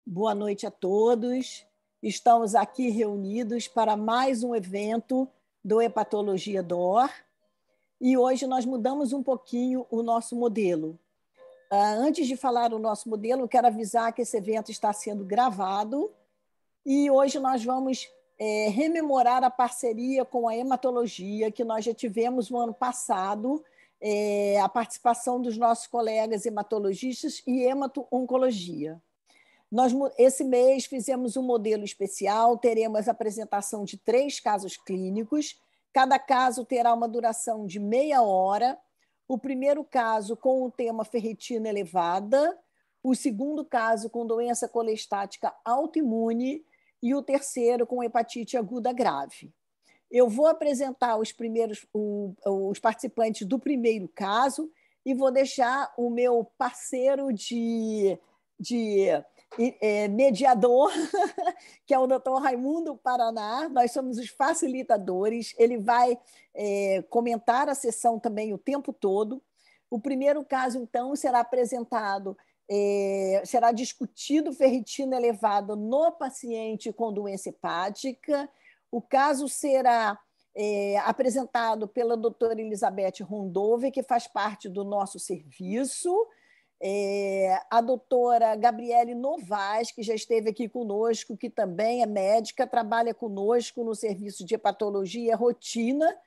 Boa noite a todos. Estamos aqui reunidos para mais um evento do Hepatologia DOR e hoje nós mudamos um pouquinho o nosso modelo. Antes de falar o nosso modelo, eu quero avisar que esse evento está sendo gravado e hoje nós vamos rememorar a parceria com a hematologia que nós já tivemos no ano passado, a participação dos nossos colegas hematologistas e hemato-oncologia. Nós, esse mês, fizemos um modelo especial, teremos a apresentação de 3 casos clínicos, cada caso terá uma duração de meia hora, o primeiro caso com o tema ferritina elevada, o segundo caso com doença colestática autoimune e o terceiro com hepatite aguda grave. Eu vou apresentar os participantes do primeiro caso e vou deixar o meu parceiro de mediador, que é o Dr. Raimundo Paraná. Nós somos os facilitadores. Ele vai comentar a sessão também o tempo todo. O primeiro caso, então, será apresentado, será discutido ferritina elevada no paciente com doença hepática. O caso será apresentado pela doutora Elizabeth Rondove, que faz parte do nosso serviço. A doutora Gabriele Novaes, que já esteve aqui conosco, que também é médica, trabalha conosco no serviço de hepatologia rotina,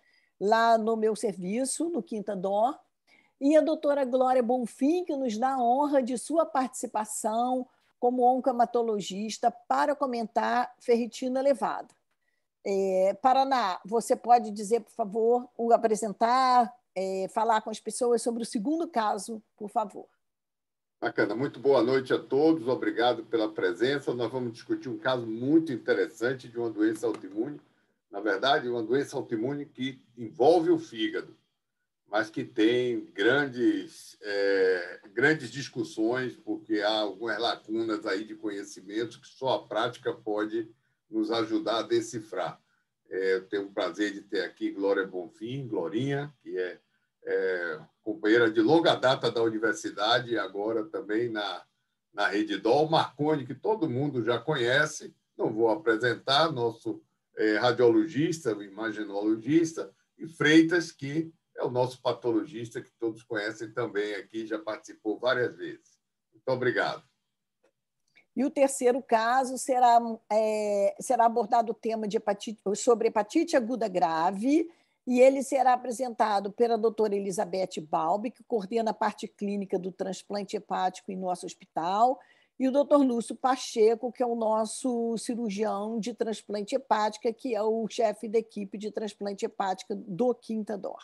lá no meu serviço, no Quinta DOR, e a doutora Glória Bonfim, que nos dá a honra de sua participação como oncohematologista para comentar ferritina elevada. Paraná, você pode dizer, por favor, apresentar, falar com as pessoas sobre o segundo caso, por favor. Bacana, muito boa noite a todos, obrigado pela presença. Nós vamos discutir um caso muito interessante de uma doença autoimune, na verdade, uma doença autoimune que envolve o fígado, mas que tem grandes discussões, porque há algumas lacunas aí de conhecimentos que só a prática pode nos ajudar a decifrar. Eu tenho o prazer de ter aqui Glória Bonfim, Glorinha, que é companheira de longa data da universidade, e agora também na Rede DOL, Marconi, que todo mundo já conhece, não vou apresentar, nosso radiologista, imaginologista, e Freitas, que é o nosso patologista, que todos conhecem também aqui, já participou várias vezes. Muito obrigado. E o terceiro caso será abordado o tema sobre hepatite aguda grave, e ele será apresentado pela doutora Elizabeth Balbi, que coordena a parte clínica do transplante hepático em nosso hospital, e o doutor Lúcio Pacheco, que é o nosso cirurgião de transplante hepática, que é o chefe da equipe de transplante hepática do Quinta DOR.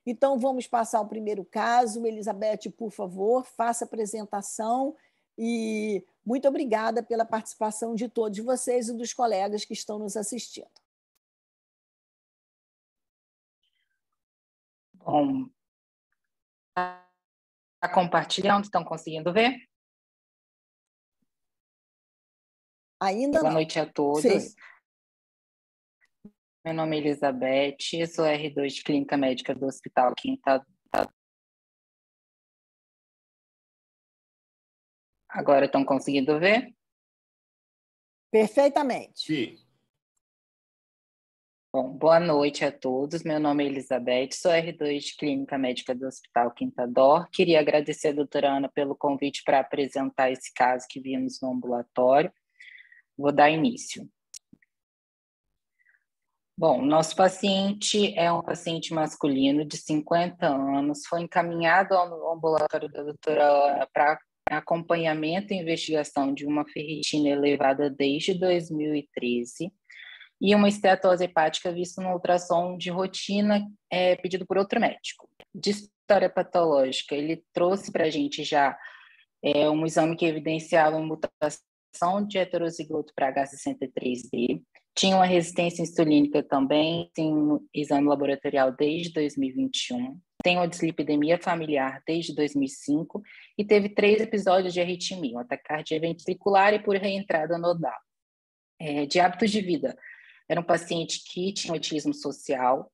Então, vamos passar ao primeiro caso. Elizabeth, por favor, faça a apresentação e muito obrigada pela participação de todos vocês e dos colegas que estão nos assistindo. Bom, está compartilhando, estão conseguindo ver? Ainda não. Boa noite a todos. Sim. Meu nome é Elizabeth, sou R2 de Clínica Médica do Hospital Quinta. Agora estão conseguindo ver? Perfeitamente. Sim. Bom, boa noite a todos. Meu nome é Elizabeth, sou R2 de Clínica Médica do Hospital Quinta DOR. Queria agradecer a doutora Ana pelo convite para apresentar esse caso que vimos no ambulatório. Vou dar início. Bom, nosso paciente é um paciente masculino de 50 anos, foi encaminhado ao ambulatório da doutora Ana para acompanhamento e investigação de uma ferritina elevada desde 2013 e uma esteatose hepática vista no ultrassom de rotina pedido por outro médico. De história patológica, ele trouxe para a gente já um exame que evidenciava uma mutação de heterozigoto para H63D, tinha uma resistência insulínica também, tem um exame laboratorial desde 2021, tem uma dislipidemia familiar desde 2005 e teve 3 episódios de arritmia, um ataque cardíaco ventricular e por reentrada nodal. De hábitos de vida, era um paciente que tinha autismo social,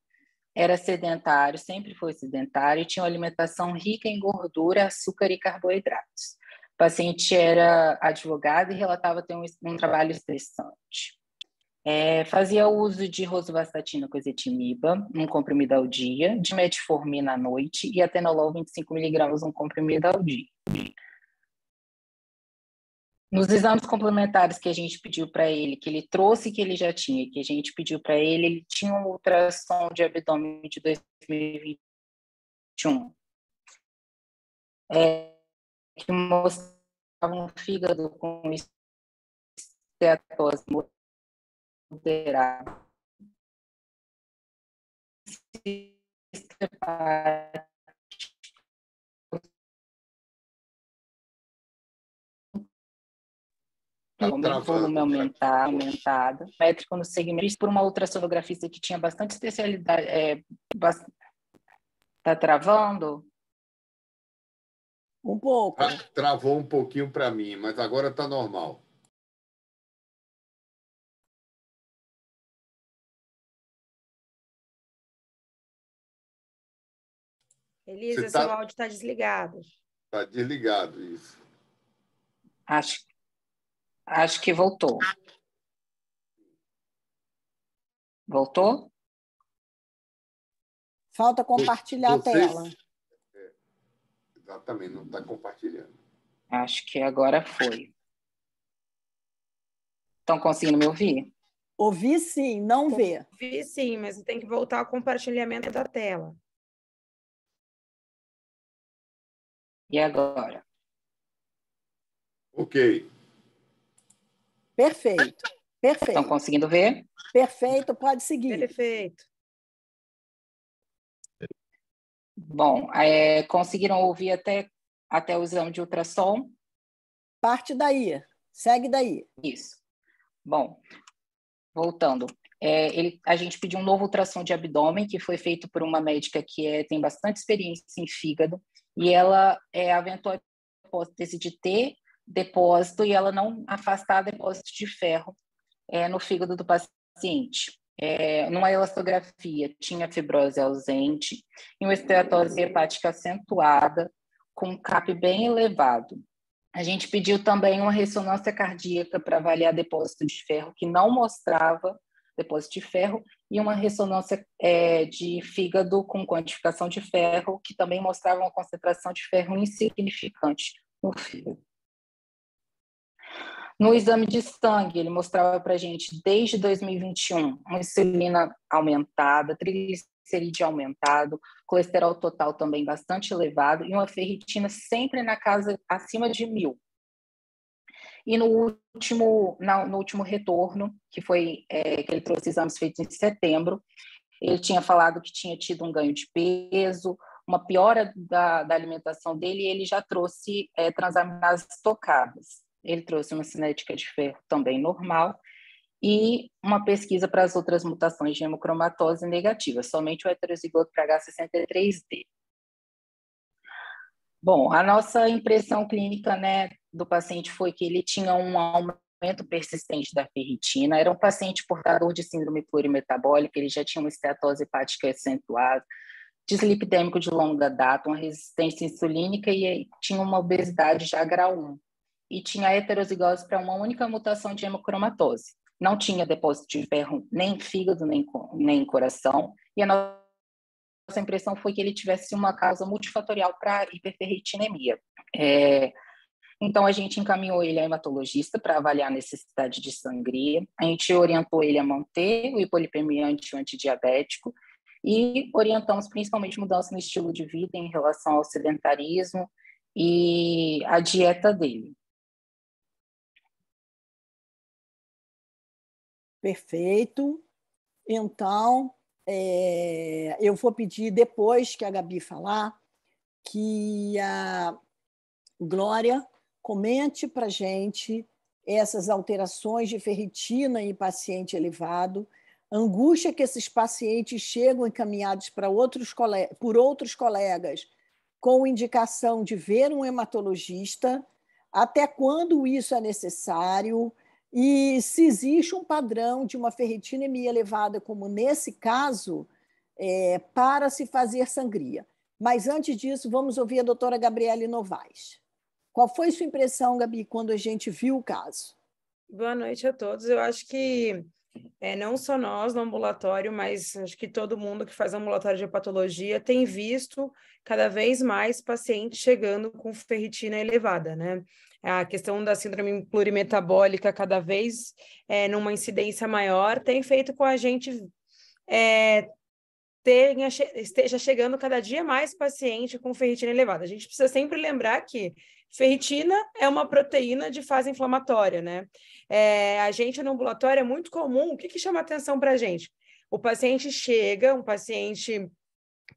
era sedentário, sempre foi sedentário, e tinha uma alimentação rica em gordura, açúcar e carboidratos. O paciente era advogado e relatava ter um trabalho estressante. Fazia uso de rosuvastatina com ezetimiba, um comprimido ao dia, de metformina à noite e atenolol 25 mg, um comprimido ao dia. Nos exames complementares que a gente pediu para ele, que ele trouxe que ele já tinha, que a gente pediu para ele, ele tinha um ultrassom de abdômen de 2021, que mostrava um fígado com esteatose moderada, volume aumentado, métrico no segmento, por uma ultrassonografista que tinha bastante especialidade. Tá travando? Um pouco. Travou um pouquinho para mim, mas agora está normal. Elisa, seu áudio está desligado. Está desligado, isso. Acho que voltou. Voltou? Falta compartilhar a tela. Exatamente, não está compartilhando. Acho que agora foi. Estão conseguindo me ouvir? Ouvi sim, não vê. Ouvi sim, mas tem que voltar ao compartilhamento da tela. E agora? Ok. Perfeito. Estão conseguindo ver? Perfeito, pode seguir. Perfeito. Bom, conseguiram ouvir até o exame de ultrassom? Parte daí, segue daí. Isso. Bom, voltando. A gente pediu um novo ultrassom de abdômen, que foi feito por uma médica que tem bastante experiência em fígado, e ela aventou a hipótese de ter depósito e ela não afastar depósito de ferro no fígado do paciente. Numa elastografia, tinha fibrose ausente e uma esteatose hepática acentuada, com um CAP bem elevado. A gente pediu também uma ressonância cardíaca para avaliar depósito de ferro, que não mostrava depósito de ferro, e uma ressonância de fígado com quantificação de ferro, que também mostrava uma concentração de ferro insignificante no fígado. No exame de sangue, ele mostrava para a gente, desde 2021, uma insulina aumentada, triglicerídeo aumentado, colesterol total também bastante elevado e uma ferritina sempre na casa acima de 1000. E no último retorno, que foi que ele trouxe exames feitos em setembro, ele tinha falado que tinha tido um ganho de peso, uma piora da alimentação dele, e ele já trouxe transaminases tocadas. Ele trouxe uma cinética de ferro também normal e uma pesquisa para as outras mutações de hemocromatose negativa, somente o heterozigoto para H63D. Bom, a nossa impressão clínica, do paciente foi que ele tinha um aumento persistente da ferritina, era um paciente portador de síndrome plurimetabólica, ele já tinha uma esteatose hepática acentuada, dislipidêmico de longa data, uma resistência insulínica e tinha uma obesidade já grau 1. E tinha heterozigose para uma única mutação de hemocromatose. Não tinha depósito de ferro nem em fígado, nem em coração. E a nossa impressão foi que ele tivesse uma causa multifatorial para hiperferritinemia. Então, a gente encaminhou ele a hematologista para avaliar a necessidade de sangria. A gente orientou ele a manter o hipolipemiante antidiabético e orientamos principalmente mudança no estilo de vida em relação ao sedentarismo e a dieta dele. Perfeito. Então, eu vou pedir, depois que a Gabi falar, que a Glória comente para a gente essas alterações de ferritina em paciente elevado, angústia que esses pacientes chegam encaminhados por outros colegas com indicação de ver um hematologista, até quando isso é necessário, e se existe um padrão de uma ferritinemia elevada, como nesse caso, para se fazer sangria. Mas, antes disso, vamos ouvir a doutora Gabriele Novaes. Qual foi sua impressão, Gabi, quando a gente viu o caso? Boa noite a todos. Eu acho que não só nós no ambulatório, mas acho que todo mundo que faz ambulatório de hepatologia tem visto cada vez mais pacientes chegando com ferritina elevada, né? A questão da síndrome plurimetabólica cada vez numa incidência maior tem feito com a gente esteja chegando cada dia mais paciente com ferritina elevada. A gente precisa sempre lembrar que ferritina é uma proteína de fase inflamatória, né? A gente no ambulatório é muito comum, o que chama atenção para a gente? O paciente chega,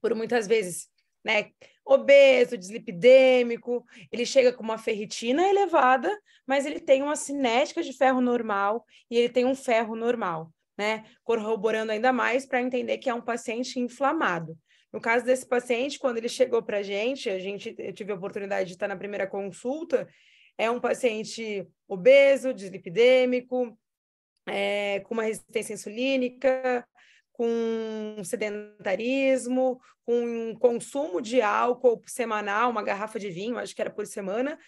por muitas vezes, né, obeso, dislipidêmico, ele chega com uma ferritina elevada, mas ele tem uma cinética de ferro normal e ele tem um ferro normal, né? Corroborando ainda mais para entender que é um paciente inflamado. No caso desse paciente, quando ele chegou para a gente, eu tive a oportunidade de estar na primeira consulta, é um paciente obeso, dislipidêmico, com uma resistência insulínica, com sedentarismo, com um consumo de álcool semanal, uma garrafa de vinho, acho que era por semana,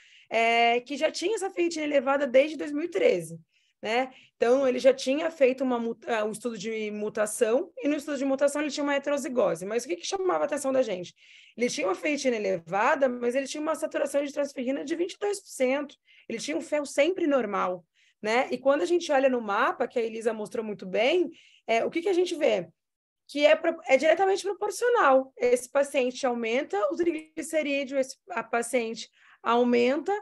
que já tinha essa ferritina elevada desde 2013. Né? Então, ele já tinha feito um estudo de mutação, e no estudo de mutação ele tinha uma heterozigose. Mas o que chamava a atenção da gente? Ele tinha uma ferritina elevada, mas ele tinha uma saturação de transferrina de 22%. Ele tinha um ferro sempre normal, né? E quando a gente olha no mapa, que a Elisa mostrou muito bem, o que a gente vê? Que é diretamente proporcional. Esse paciente aumenta o triglicerídeo, a paciente aumenta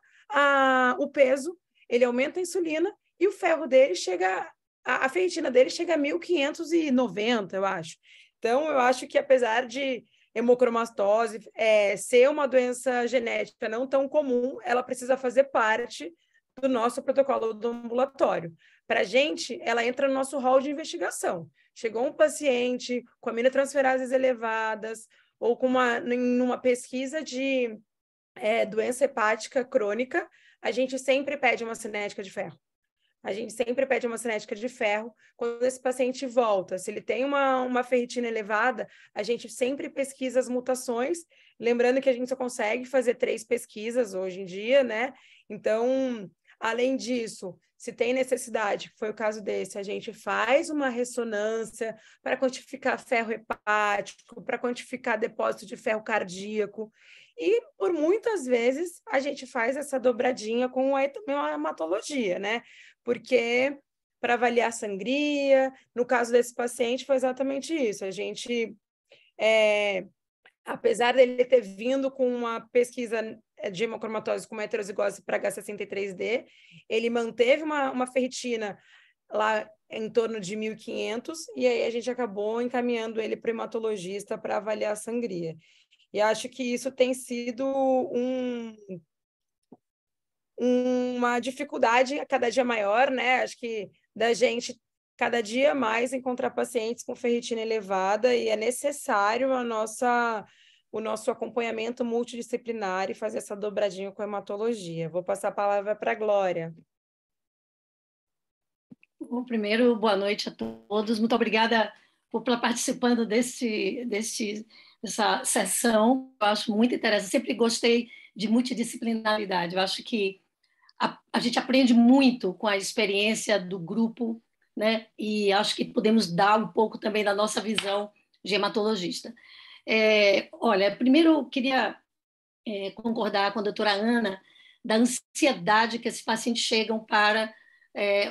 o peso, ele aumenta a insulina, e o ferro dele a ferritina dele chega a 1.590, eu acho. Então, eu acho que apesar de hemocromatose ser uma doença genética não tão comum, ela precisa fazer parte do nosso protocolo do ambulatório. Para a gente, ela entra no nosso hall de investigação. Chegou um paciente com aminotransferases elevadas ou numa pesquisa de doença hepática crônica, a gente sempre pede uma cinética de ferro. A gente sempre pede uma cinética de ferro quando esse paciente volta. Se ele tem uma ferritina elevada, a gente sempre pesquisa as mutações, lembrando que a gente só consegue fazer 3 pesquisas hoje em dia, né? Então, além disso, se tem necessidade, que foi o caso desse, a gente faz uma ressonância para quantificar ferro hepático, para quantificar depósito de ferro cardíaco. E, por muitas vezes, a gente faz essa dobradinha com a hematologia, né? Porque, para avaliar a sangria, no caso desse paciente, foi exatamente isso. A gente, apesar dele ter vindo com uma pesquisa de hemocromatose com uma heterozigose para H63D, ele manteve uma ferritina lá em torno de 1.500, e aí a gente acabou encaminhando ele para o hematologista para avaliar a sangria. E acho que isso tem sido uma dificuldade a cada dia maior, né? Acho que da gente, cada dia mais, encontrar pacientes com ferritina elevada, e é necessário o nosso acompanhamento multidisciplinar e fazer essa dobradinha com a hematologia. Vou passar a palavra para a Glória. Bom, primeiro, boa noite a todos. Muito obrigada por estar participando dessa sessão. Eu acho muito interessante. Sempre gostei de multidisciplinaridade. Eu acho que a gente aprende muito com a experiência do grupo, né? E acho que podemos dar um pouco também da nossa visão de hematologista. Olha, primeiro eu queria concordar com a doutora Ana da ansiedade que esses pacientes chegam para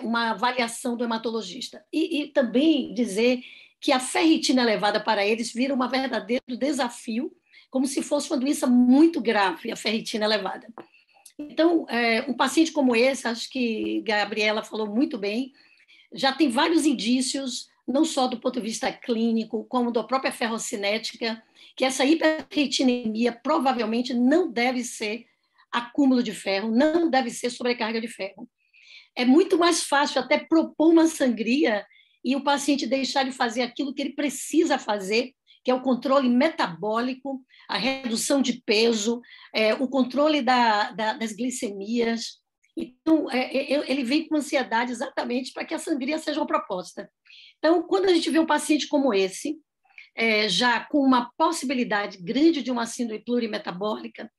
uma avaliação do hematologista. E também dizer que a ferritina elevada para eles vira um verdadeiro desafio, como se fosse uma doença muito grave, a ferritina elevada. Então, um paciente como esse, acho que a Gabriela falou muito bem, já tem vários indícios, não só do ponto de vista clínico, como da própria ferrocinética, que essa hiperferritinemia provavelmente não deve ser acúmulo de ferro, não deve ser sobrecarga de ferro. É muito mais fácil até propor uma sangria e o paciente deixar de fazer aquilo que ele precisa fazer, que é o controle metabólico, a redução de peso, o controle das glicemias. Então, ele vem com ansiedade exatamente para que a sangria seja uma proposta. Então, quando a gente vê um paciente como esse, já com uma possibilidade grande de uma síndrome plurimetabólica,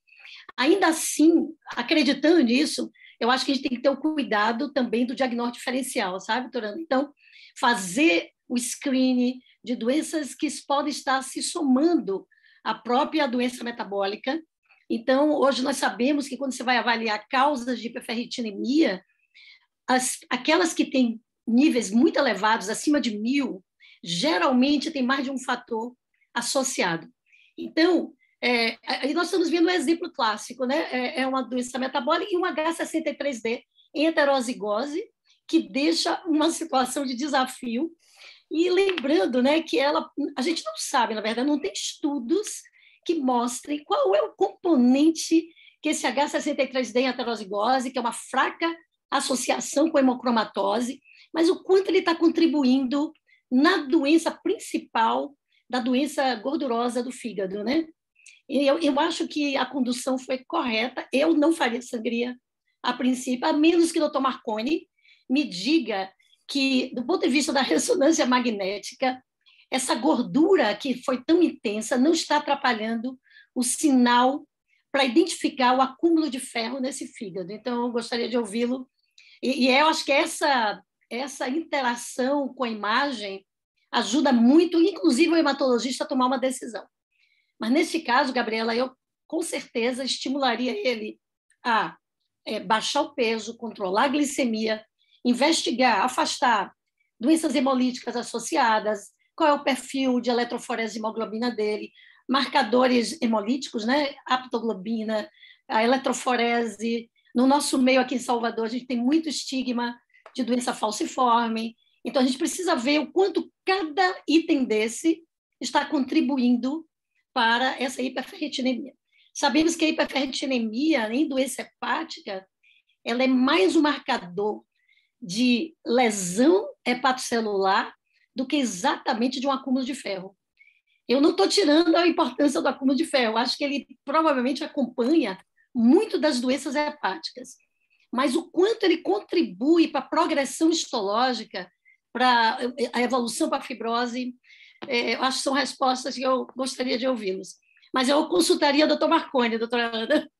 ainda assim, acreditando nisso, eu acho que a gente tem que ter o cuidado também do diagnóstico diferencial, sabe, Torana? Então, fazer o screening de doenças que podem estar se somando à própria doença metabólica. Então, hoje nós sabemos que quando você vai avaliar causas de hiperferritinemia, aquelas que têm níveis muito elevados, acima de 1000, geralmente tem mais de um fator associado. Então, aí nós estamos vendo um exemplo clássico, né? É uma doença metabólica e um H63D em heterozigose, que deixa uma situação de desafio. E lembrando, né, que a gente não sabe, na verdade, não tem estudos que mostrem qual é o componente que esse H63D em heterozigose, que é uma fraca associação com hemocromatose, mas o quanto ele está contribuindo na doença principal da doença gordurosa do fígado, né? E eu acho que a condução foi correta. Eu não faria sangria a princípio, a menos que o Dr. Marconi me diga que, do ponto de vista da ressonância magnética, essa gordura que foi tão intensa não está atrapalhando o sinal para identificar o acúmulo de ferro nesse fígado. Então, eu gostaria de ouvi-lo. E eu acho que essa interação com a imagem ajuda muito, inclusive o hematologista, a tomar uma decisão. Mas, nesse caso, Gabriela, eu com certeza estimularia ele a baixar o peso, controlar a glicemia, investigar, afastar doenças hemolíticas associadas, qual é o perfil de eletroforese de hemoglobina dele, marcadores hemolíticos, né? Aptoglobina, a eletroforese. No nosso meio aqui em Salvador, a gente tem muito estigma de doença falciforme, então a gente precisa ver o quanto cada item desse está contribuindo para essa hiperferritinemia. Sabemos que a hiperferritinemia, em doença hepática, ela é mais um marcador de lesão hepatocelular do que exatamente de um acúmulo de ferro. Eu não estou tirando a importância do acúmulo de ferro, acho que ele provavelmente acompanha muito das doenças hepáticas, mas o quanto ele contribui para a progressão histológica, para a evolução para a fibrose, eu acho que são respostas que eu gostaria de ouvi-los. Mas eu consultaria o Dr. Marconi, doutora Ana.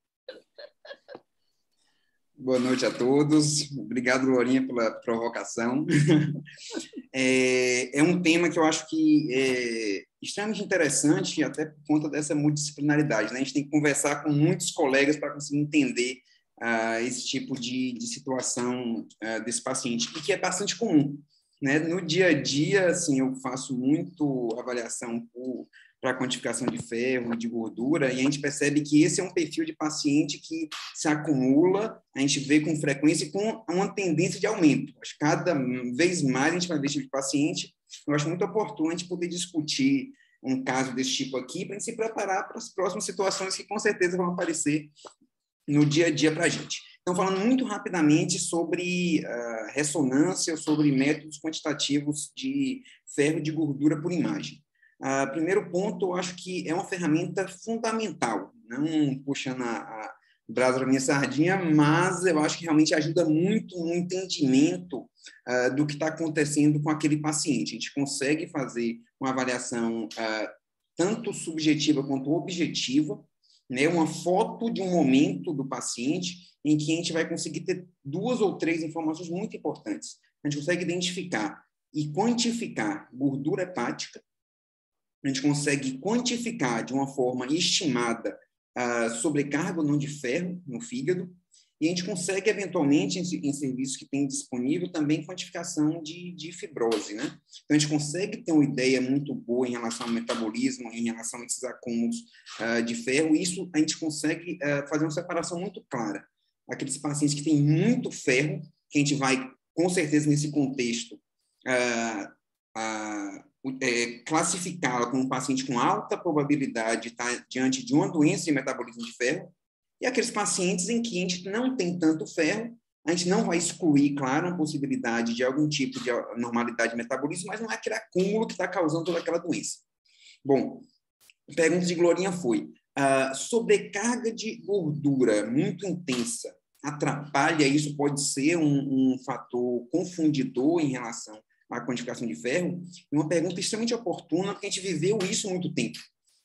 Boa noite a todos. Obrigado, Glorinha, pela provocação. É um tema que eu acho que é extremamente interessante, até por conta dessa multidisciplinaridade, né? A gente tem que conversar com muitos colegas para conseguir entender esse tipo de situação desse paciente, e que é bastante comum, né? No dia a dia, assim, eu faço muito avaliação para quantificação de ferro, de gordura, e a gente percebe que esse é um perfil de paciente que se acumula, a gente vê com frequência e com uma tendência de aumento. Acho que cada vez mais a gente vai ver esse tipo de paciente. Eu acho muito oportuno a gente poder discutir um caso desse tipo aqui, para a gente se preparar para as próximas situações que com certeza vão aparecer no dia a dia para a gente. Então, falando muito rapidamente sobre ressonância, sobre métodos quantitativos de ferro e de gordura por imagem. Primeiro ponto, eu acho que é uma ferramenta fundamental, não puxando a brasa da minha sardinha, mas eu acho que realmente ajuda muito no entendimento do que está acontecendo com aquele paciente. A gente consegue fazer uma avaliação tanto subjetiva quanto objetiva, né, uma foto de um momento do paciente em que a gente vai conseguir ter 2 ou 3 informações muito importantes. A gente consegue identificar e quantificar gordura hepática, a gente consegue quantificar de uma forma estimada a sobrecarga ou não de ferro no fígado, e a gente consegue, eventualmente, em serviços que tem disponível, também quantificação de fibrose, né? Então, a gente consegue ter uma ideia muito boa em relação ao metabolismo, em relação a esses acúmulos de ferro, e isso a gente consegue fazer uma separação muito clara. Aqueles pacientes que têm muito ferro, que a gente vai, com certeza, nesse contexto, classificá-la como um paciente com alta probabilidade de estar diante de uma doença de metabolismo de ferro, e aqueles pacientes em que a gente não tem tanto ferro, a gente não vai excluir, claro, a possibilidade de algum tipo de anormalidade de metabolismo, mas não é aquele acúmulo que está causando toda aquela doença. Bom, a pergunta de Glorinha foi, sobrecarga de gordura muito intensa atrapalha, isso pode ser um fator confundidor em relação a quantificação de ferro, e uma pergunta extremamente oportuna, porque a gente viveu isso há muito tempo.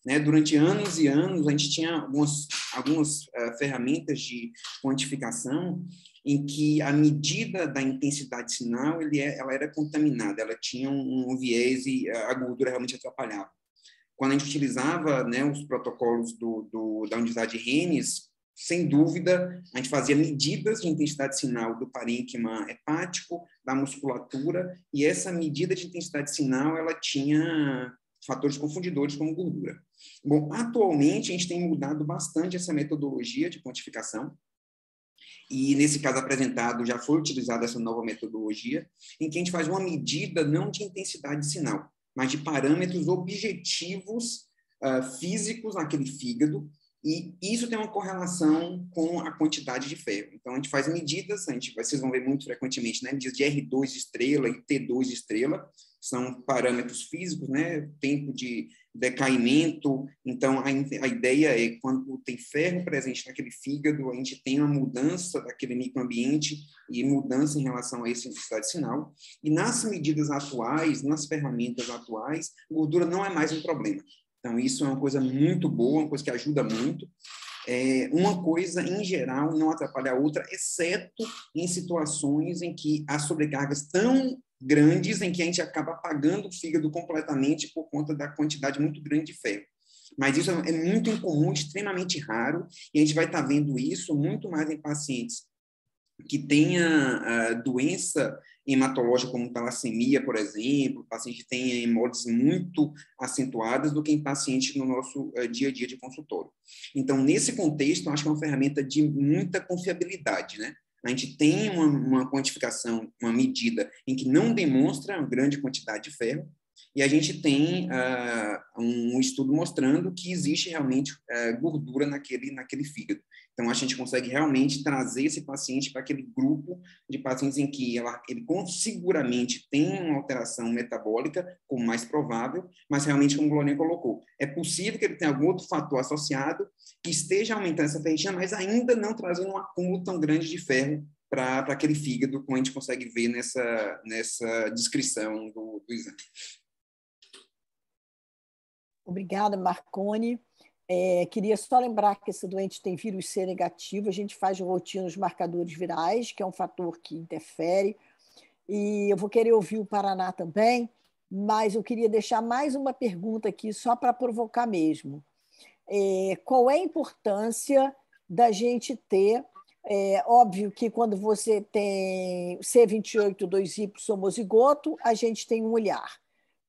Né? Durante anos e anos, a gente tinha algumas ferramentas de quantificação em que a medida da intensidade sinal ela era contaminada, ela tinha um viés e a gordura realmente atrapalhava. Quando a gente utilizava, né, os protocolos da unidade Hennes, sem dúvida, a gente fazia medidas de intensidade sinal do parênquima hepático, da musculatura, e essa medida de intensidade sinal, ela tinha fatores confundidores como gordura. Bom, atualmente, a gente tem mudado bastante essa metodologia de quantificação, e nesse caso apresentado já foi utilizada essa nova metodologia, em que a gente faz uma medida não de intensidade de sinal, mas de parâmetros objetivos físicos naquele fígado, e isso tem uma correlação com a quantidade de ferro. Então, a gente faz medidas, vocês vão ver muito frequentemente, né, medidas de R2 estrela e T2 estrela, são parâmetros físicos, né, tempo de decaimento. Então, a ideia é, quando tem ferro presente naquele fígado, a gente tem uma mudança daquele microambiente e mudança em relação a essa intensidade sinal. E nas medidas atuais, nas ferramentas atuais, gordura não é mais um problema. Então, isso é uma coisa muito boa, uma coisa que ajuda muito. Uma coisa, em geral, não atrapalha a outra, exceto em situações em que há sobrecargas tão grandes em que a gente acaba apagando o fígado completamente por conta da quantidade muito grande de ferro. Mas isso é muito incomum, extremamente raro, e a gente vai estar vendo isso muito mais em pacientes que tenha doença hematológica como talassemia, por exemplo, paciente que tenha hemólise muito acentuadas do que em paciente no nosso dia a dia de consultório. Então, nesse contexto, eu acho que é uma ferramenta de muita confiabilidade, né? A gente tem uma quantificação, uma medida em que não demonstra uma grande quantidade de ferro, e a gente tem um estudo mostrando que existe realmente gordura naquele fígado. Então, a gente consegue realmente trazer esse paciente para aquele grupo de pacientes em que ele seguramente tem uma alteração metabólica, como mais provável, mas realmente, como o Glorinha colocou, é possível que ele tenha algum outro fator associado que esteja aumentando essa ferritina, mas ainda não trazendo um acúmulo tão grande de ferro para aquele fígado, como a gente consegue ver nessa descrição do exame. Obrigada, Marconi. Queria só lembrar que esse doente tem vírus C negativo, a gente faz rotina os marcadores virais, que é um fator que interfere, e eu vou querer ouvir o Paraná também, mas eu queria deixar mais uma pergunta aqui, só para provocar mesmo. Qual é a importância da gente ter, óbvio que quando você tem C28-2Y homozigoto, a gente tem um olhar.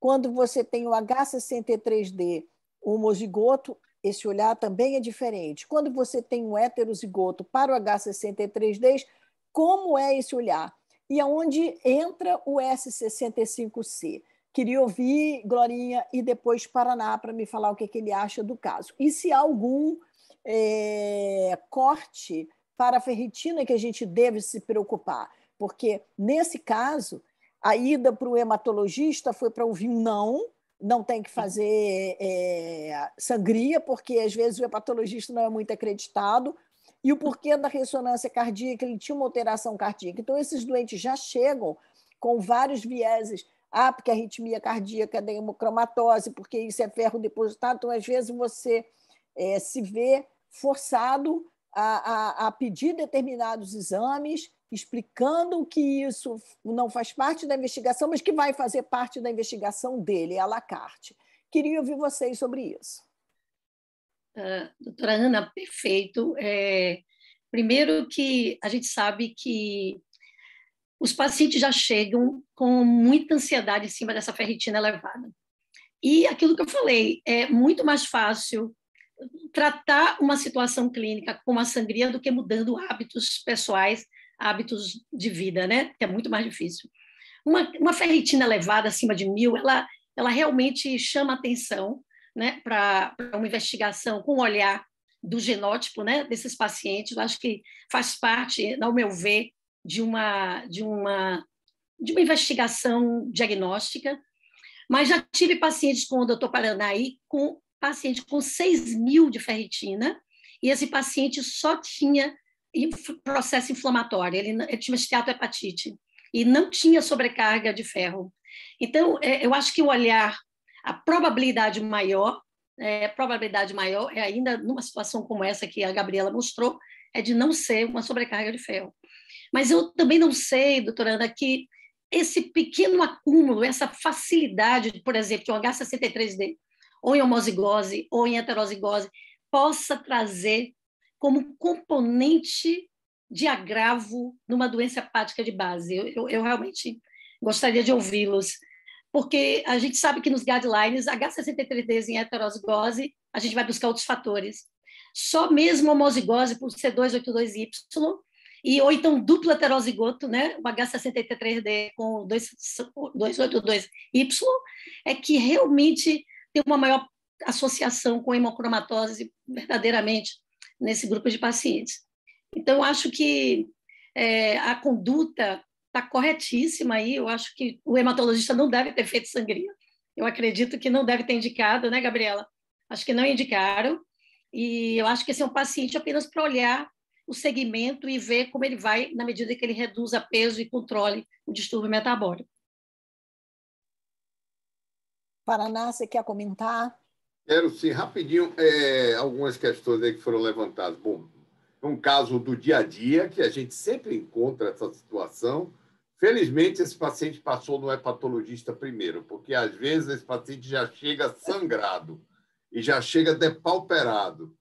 Quando você tem o H63D homozigoto, esse olhar também é diferente. Quando você tem um heterozigoto para o H63D, como é esse olhar? E aonde entra o S65C? Queria ouvir Glorinha e depois Paraná para me falar o que ele acha do caso. E se há algum corte para a ferritina que a gente deve se preocupar? Porque, nesse caso, a ida para o hematologista foi para ouvir um não tem que fazer sangria, porque às vezes o hepatologista não é muito acreditado, e o porquê da ressonância cardíaca, ele tinha uma alteração cardíaca. Então, esses doentes já chegam com vários vieses, porque a arritmia cardíaca é hemocromatose, porque isso é ferro depositado, então, às vezes, você se vê forçado a pedir determinados exames, explicando que isso não faz parte da investigação, mas que vai fazer parte da investigação dele, à la carte. Queria ouvir vocês sobre isso. Doutora Ana, perfeito. Primeiro que a gente sabe que os pacientes já chegam com muita ansiedade em cima dessa ferritina elevada. E aquilo que eu falei, é muito mais fácil tratar uma situação clínica como a sangria do que mudando hábitos pessoais, hábitos de vida, né? Que é muito mais difícil. Uma ferritina elevada, acima de 1000, ela realmente chama atenção, né, para uma investigação com o olhar do genótipo, né, desses pacientes. Eu acho que faz parte, ao meu ver, de uma investigação diagnóstica. Mas já tive pacientes com o doutor Paraná aí, com paciente com 6.000 de ferritina, e esse paciente só tinha processo inflamatório, ele tinha esteatohepatite e não tinha sobrecarga de ferro. Então, eu acho que o olhar, a probabilidade maior é ainda numa situação como essa que a Gabriela mostrou, é de não ser uma sobrecarga de ferro. Mas eu também não sei, doutora Ana, que esse pequeno acúmulo, essa facilidade, por exemplo, de um H63D, ou em homozigose, ou em heterozigose, possa trazer como componente de agravo numa doença hepática de base. Eu realmente gostaria de ouvi-los, porque a gente sabe que nos guidelines, H63Ds em heterozigose, a gente vai buscar outros fatores. Só mesmo homozigose por C282Y, ou então duplo heterozigoto, né? O H63D com 282Y, é que realmente tem uma maior associação com hemocromatose verdadeiramente nesse grupo de pacientes. Então, acho que a conduta está corretíssima aí. Eu acho que o hematologista não deve ter feito sangria. Eu acredito que não deve ter indicado, né, Gabriela? Acho que não indicaram. E eu acho que esse é um paciente apenas para olhar o segmento e ver como ele vai na medida que ele reduza peso e controle o distúrbio metabólico. Paraná, você quer comentar? Quero sim, rapidinho, algumas questões aí que foram levantadas. Bom, é um caso do dia a dia que a gente sempre encontra essa situação. Felizmente, esse paciente passou no hepatologista primeiro, porque às vezes esse paciente já chega sangrado e já chega depauperado,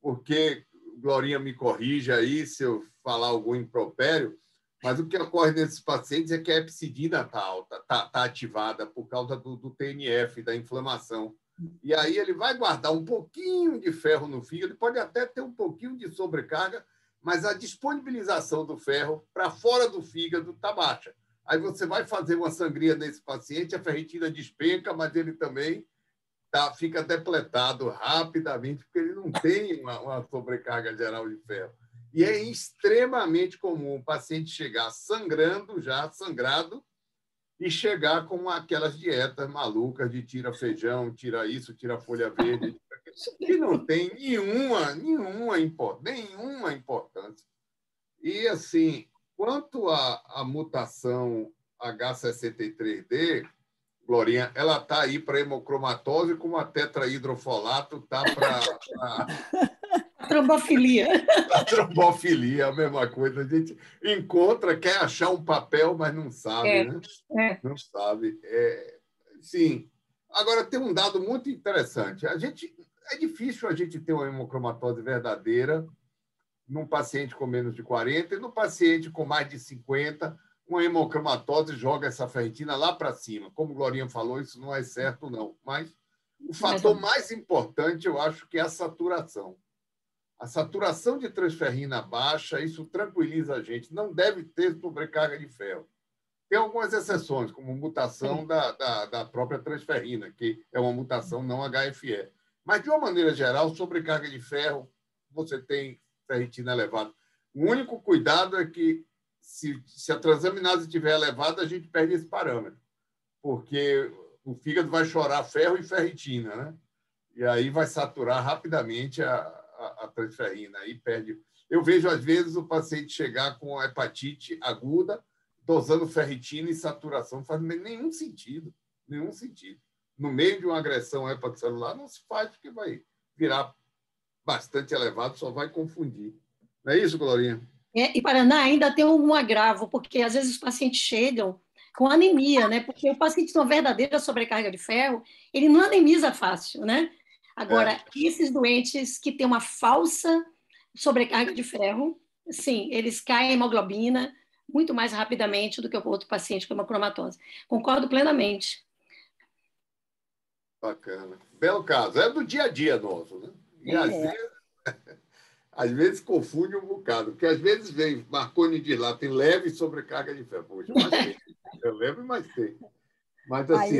porque, Glorinha me corrija aí se eu falar algum impropério, mas o que ocorre nesses pacientes é que a hepcidina está alta, está ativada por causa do TNF, da inflamação. E aí ele vai guardar um pouquinho de ferro no fígado, pode até ter um pouquinho de sobrecarga, mas a disponibilização do ferro para fora do fígado está baixa. Aí você vai fazer uma sangria nesse paciente, a ferritina despenca, mas ele também fica depletado rapidamente, porque ele não tem uma sobrecarga geral de ferro. E é extremamente comum o paciente chegar sangrado, e chegar com aquelas dietas malucas de tira feijão, tira isso, tira folha verde, que não tem nenhuma importância. E, assim, quanto à mutação H63D, Glorinha, ela está aí para hemocromatose, como a tetrahidrofolato está para... Trombofilia. A trombofilia, a mesma coisa. A gente encontra, quer achar um papel, mas não sabe, né? Não sabe. Sim. Agora, tem um dado muito interessante. É difícil a gente ter uma hemocromatose verdadeira num paciente com menos de 40 e no paciente com mais de 50, uma hemocromatose joga essa ferritina lá para cima. Como o Glorinha falou, isso não é certo, não. Mas o fator mais importante, eu acho, que é a saturação. A saturação de transferrina baixa, isso tranquiliza a gente. Não deve ter sobrecarga de ferro. Tem algumas exceções, como mutação da própria transferrina, que é uma mutação não HFE. Mas, de uma maneira geral, sobrecarga de ferro, você tem ferritina elevada. O único cuidado é que, se a transaminase estiver elevada, a gente perde esse parâmetro, porque o fígado vai chorar ferro e ferritina, né? E aí vai saturar rapidamente a transferrina. Aí perde. Eu vejo, às vezes, o paciente chegar com hepatite aguda, dosando ferritina e saturação, não faz nenhum sentido. No meio de uma agressão hepatocelular, não se faz, porque vai virar bastante elevado, só vai confundir. Não é isso, Glorinha? E Paraná ainda tem um agravo, porque às vezes os pacientes chegam com anemia, né? Porque o paciente com verdadeira sobrecarga de ferro, ele não anemiza fácil, né? Agora, esses doentes que têm uma falsa sobrecarga de ferro, sim, eles caem a hemoglobina muito mais rapidamente do que o outro paciente com hemocromatose. Concordo plenamente. Bacana. Belo caso. É do dia a dia nosso, né? E às vezes confunde um bocado, porque às vezes vem Marconi diz lá, tem leve sobrecarga de ferro. Poxa, mas tem. É leve, mas tem. Mas, assim,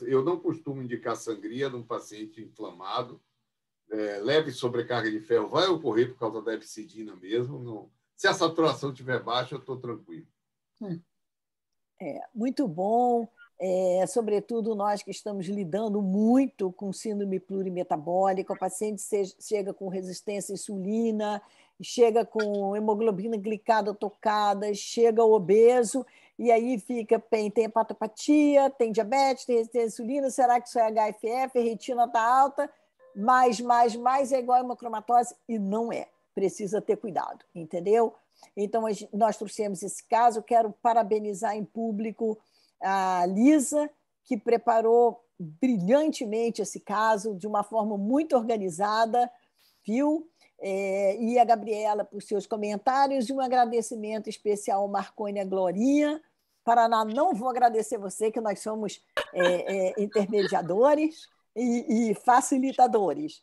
eu não costumo indicar sangria num paciente inflamado. Leve sobrecarga de ferro vai ocorrer por causa da hepcidina mesmo. Não. Se a saturação estiver baixa, eu estou tranquilo. Muito bom. Sobretudo nós que estamos lidando muito com síndrome plurimetabólica, o paciente chega com resistência à insulina, chega com hemoglobina glicada tocada, chega obeso, e aí fica, tem hepatopatia, tem diabetes, tem resistência à insulina, será que isso é HFF, a retina está alta, mais é igual a hemocromatose, e não é. Precisa ter cuidado, entendeu? Então, nós trouxemos esse caso, quero parabenizar em público a Lisa, que preparou brilhantemente esse caso, de uma forma muito organizada, viu? E a Gabriela por seus comentários, e um agradecimento especial ao Marconi e à Glorinha. Paraná, não vou agradecer você, que nós somos intermediadores e facilitadores.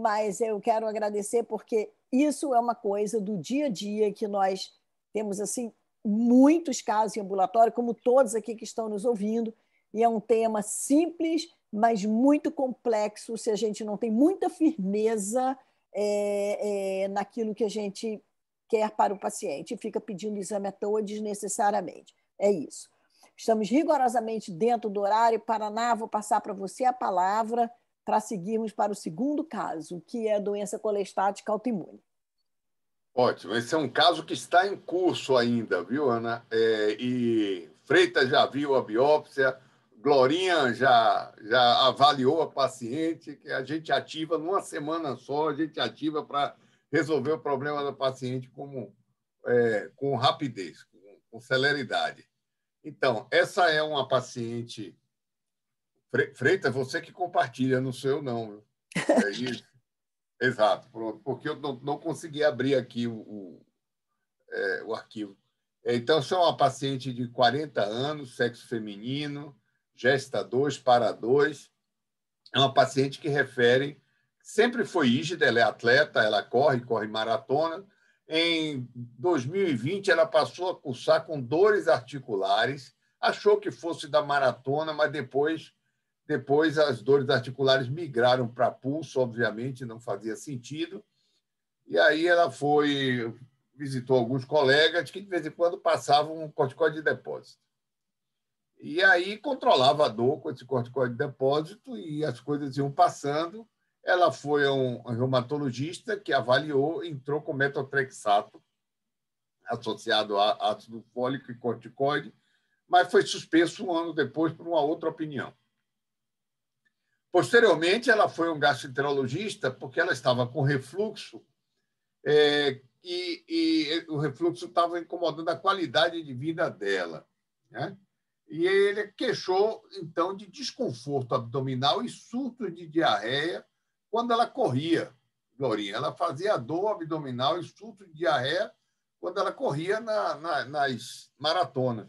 Mas eu quero agradecer porque isso é uma coisa do dia a dia que nós temos assim muitos casos em ambulatório, como todos aqui que estão nos ouvindo, e é um tema simples, mas muito complexo se a gente não tem muita firmeza naquilo que a gente quer para o paciente e fica pedindo exame à toa desnecessariamente. É isso. Estamos rigorosamente dentro do horário. Paraná, vou passar para você a palavra para seguirmos para o segundo caso, que é a doença colestática autoimune. Ótimo. Esse é um caso que está em curso ainda, viu, Ana? E Freitas já viu a biópsia, Glorinha já avaliou a paciente, que a gente ativa numa semana só, a gente ativa para resolver o problema da paciente com rapidez, com celeridade. Então, essa é uma paciente... Freitas, você que compartilha, não sou eu, não. É isso. Exato, pronto, porque eu não consegui abrir aqui o arquivo. Então, sou uma paciente de 40 anos, sexo feminino, gesta 2, para 2. É uma paciente que refere, sempre foi rígida, ela é atleta, ela corre maratona. Em 2020, ela passou a cursar com dores articulares, achou que fosse da maratona, mas depois as dores articulares migraram para pulso, obviamente, não fazia sentido. E aí ela visitou alguns colegas que, de vez em quando, passavam um corticoide de depósito. E aí controlava a dor com esse corticoide de depósito e as coisas iam passando. Ela foi a um reumatologista que avaliou, entrou com metotrexato, associado a ácido fólico e corticoide, mas foi suspenso um ano depois por uma outra opinião. Posteriormente, ela foi um gastroenterologista porque ela estava com refluxo e o refluxo estava incomodando a qualidade de vida dela, né? E ele queixou, então, de desconforto abdominal e surto de diarreia quando ela corria, Glorinha. Ela fazia dor abdominal e surto de diarreia quando ela corria nas maratonas.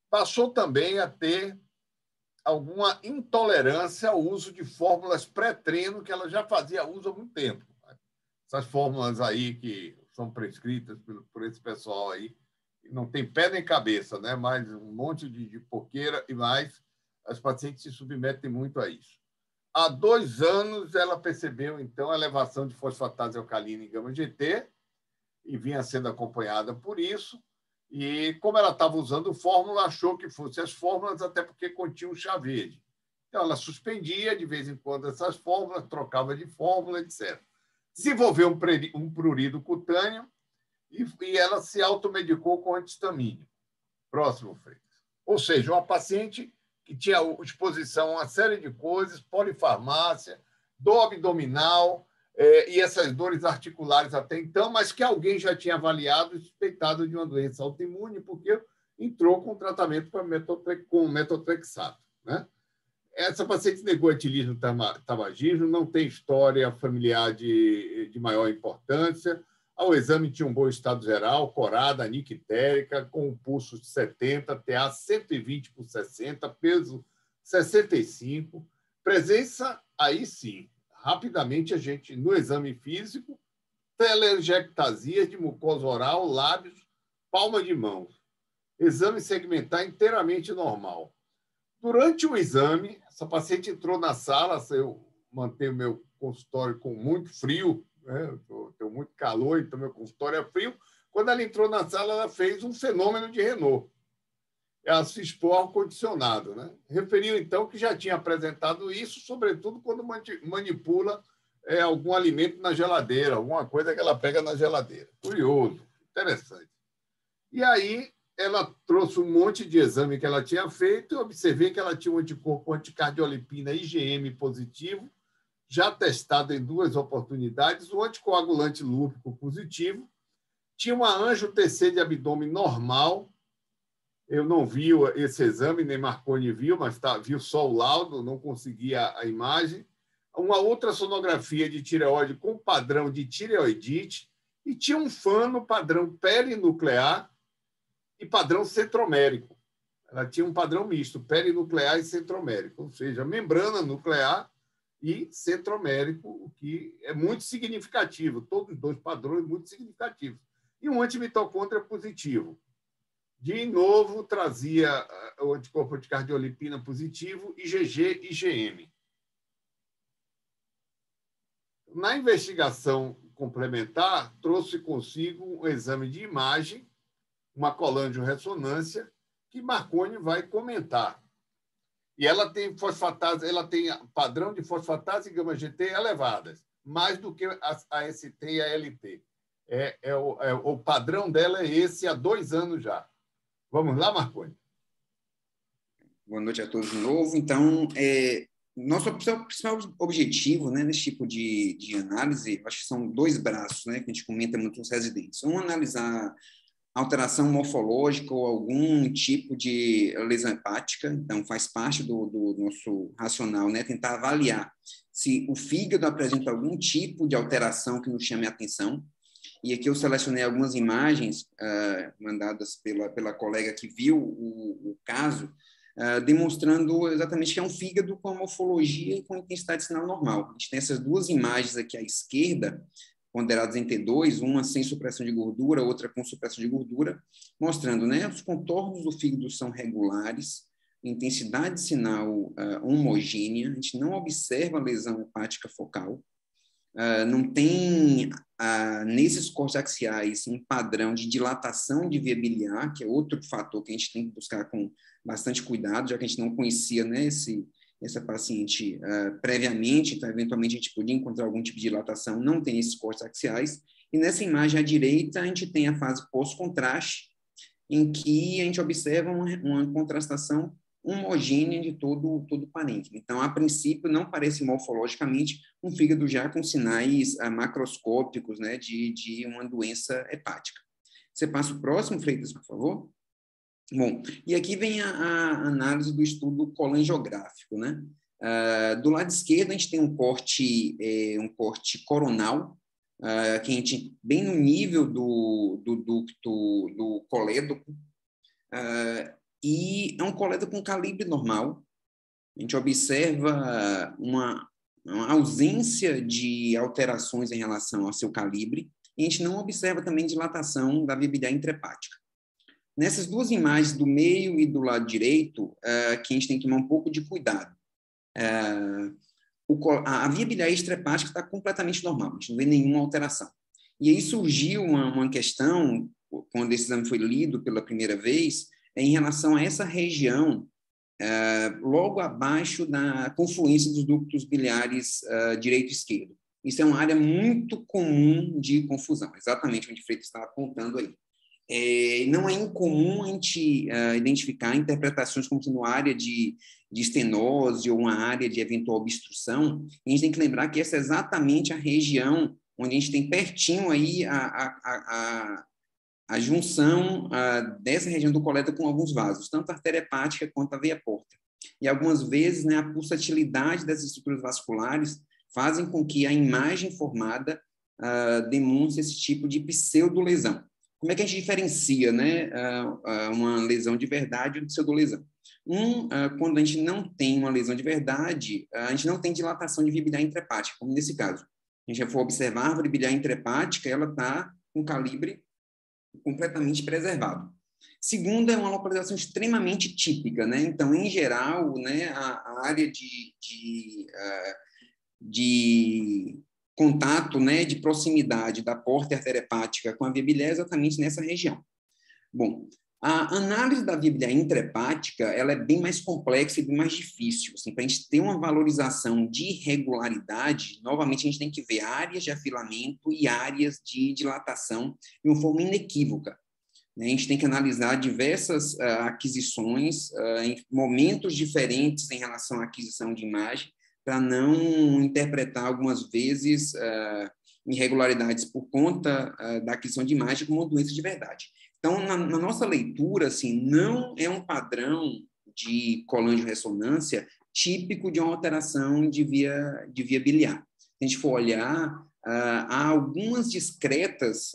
Passou também a ter alguma intolerância ao uso de fórmulas pré-treino, que ela já fazia uso há muito tempo. Essas fórmulas aí que são prescritas por esse pessoal aí, não tem pé nem cabeça, né? Mas um monte de porqueira e mais, as pacientes se submetem muito a isso. Há 2 anos, ela percebeu, então, a elevação de fosfatase alcalina em gama-GT e vinha sendo acompanhada por isso. E, como ela estava usando fórmula, achou que fossem as fórmulas, até porque continham chá verde. Então, ela suspendia, de vez em quando, essas fórmulas, trocava de fórmula, etc. Desenvolveu um prurido cutâneo e ela se automedicou com antihistamínico. Próximo, Freitas. Ou seja, uma paciente que tinha exposição a uma série de coisas, polifarmácia, dor abdominal, e essas dores articulares até então, mas que alguém já tinha avaliado e suspeitado de uma doença autoimune, porque entrou com tratamento com metotrexato, né? Essa paciente negou etilismo tabagismo, não tem história familiar de maior importância. Ao exame tinha um bom estado geral, corada, anictérica, com um pulso de 70, TA 120 por 60, peso 65. Presença, aí sim, rapidamente a gente, no exame físico, telangiectasia de mucosa oral, lábios, palma de mão. Exame segmentar inteiramente normal. Durante o exame, essa paciente entrou na sala, eu mantenho o meu consultório com muito frio, né? Eu tenho muito calor, então meu consultório é frio. Quando ela entrou na sala, ela fez um fenômeno de Renault. Ela se expôs ao ar-condicionado, né? Referiu, então, que já tinha apresentado isso, sobretudo quando manipula algum alimento na geladeira, alguma coisa que ela pega na geladeira. Curioso, interessante. E aí, ela trouxe um monte de exame que ela tinha feito e observei que ela tinha um anticorpo anticardiolipina IgM positivo, já testado em 2 oportunidades, um anticoagulante lúpico positivo, tinha uma angio-TC de abdômen normal. Eu não vi esse exame, nem Marconi viu, mas viu só o laudo, não conseguia a imagem. Uma ultrassonografia de tireoide com padrão de tireoidite e tinha um FANO padrão perinuclear e padrão centromérico. Ela tinha um padrão misto, perinuclear e centromérico, ou seja, membrana nuclear e centromérico, o que é muito significativo, todos os 2 padrões muito significativos. E um antimitocôndria positivo. De novo, trazia o anticorpo de cardiolipina positivo, IgG e IgM. Na investigação complementar, trouxe consigo um exame de imagem, uma colangiorressonância, que Marconi vai comentar. E ela tem fosfatase, ela tem padrão de fosfatase e gama-GT elevadas, mais do que a AST e a LT. O padrão dela é esse há 2 anos já. Vamos lá, Marconi? Boa noite a todos de novo. Então, nosso principal objetivo, né, nesse tipo de análise, acho que são 2 braços, né, que a gente comenta muito nos residentes. Analisar alteração morfológica ou algum tipo de lesão hepática, então faz parte do nosso racional, né, tentar avaliar se o fígado apresenta algum tipo de alteração que nos chame a atenção. E aqui eu selecionei algumas imagens mandadas pela colega que viu o caso, demonstrando exatamente que é um fígado com morfologia e com intensidade sinal normal. A gente tem essas 2 imagens aqui à esquerda, ponderadas em T2, uma sem supressão de gordura, outra com supressão de gordura, mostrando, né, os contornos do fígado são regulares, intensidade sinal homogênea, a gente não observa lesão hepática focal, não tem, nesses cortes axiais, um padrão de dilatação de via biliar, que é outro fator que a gente tem que buscar com bastante cuidado, já que a gente não conhecia, né, essa paciente previamente, então, eventualmente, a gente podia encontrar algum tipo de dilatação, não tem esses cortes axiais. E nessa imagem à direita, a gente tem a fase pós-contraste, em que a gente observa uma contrastação homogênea de todo o parênquima. Então, a princípio, não parece morfologicamente um fígado já com sinais macroscópicos, né, de uma doença hepática. Você passa o próximo, Freitas, por favor? Bom, e aqui vem a análise do estudo colangiográfico, né? Do lado esquerdo, a gente tem um corte coronal, que a gente, bem no nível do ducto do colédoco, e é um colédoco com calibre normal. A gente observa uma ausência de alterações em relação ao seu calibre, e a gente não observa também dilatação da via biliar intrahepática. Nessas 2 imagens, do meio e do lado direito, que a gente tem que tomar um pouco de cuidado. A via biliar extrahepática está completamente normal, a gente não vê nenhuma alteração. E aí surgiu uma questão, quando esse exame foi lido pela primeira vez, em relação a essa região, logo abaixo da confluência dos ductos biliares direito e esquerdo. Isso é uma área muito comum de confusão, exatamente onde o Freitas está apontando aí. Não é incomum a gente identificar interpretações como sendo uma área de estenose ou uma área de eventual obstrução. E a gente tem que lembrar que essa é exatamente a região onde a gente tem pertinho aí a junção dessa região do colédoco com alguns vasos, tanto a artéria hepática quanto a veia porta. E algumas vezes, né, a pulsatilidade das estruturas vasculares fazem com que a imagem formada demonstre esse tipo de pseudolesão. Como é que a gente diferencia, né, uma lesão de verdade de pseudolesão? Quando a gente não tem uma lesão de verdade, a gente não tem dilatação de via biliar intrahepática, como nesse caso. A gente já for observar a árvore biliar intrahepática, ela está com calibre completamente preservado. Segundo, é uma localização extremamente típica, né? Então, em geral, né, a área de contato, né, de proximidade da porta e artéria hepática com a via biliar é exatamente nessa região. Bom, a análise da via biliar intrahepática, ela é bem mais complexa e bem mais difícil. Assim, para a gente ter uma valorização de irregularidade, novamente a gente tem que ver áreas de afilamento e áreas de dilatação de uma forma inequívoca. né? A gente tem que analisar diversas aquisições em momentos diferentes em relação à aquisição de imagem, para não interpretar algumas vezes irregularidades por conta da aquisição de imagem como doença de verdade. Então, na nossa leitura, assim, não é um padrão de colangio-ressonância típico de uma alteração de via biliar. Se a gente for olhar, há algumas discretas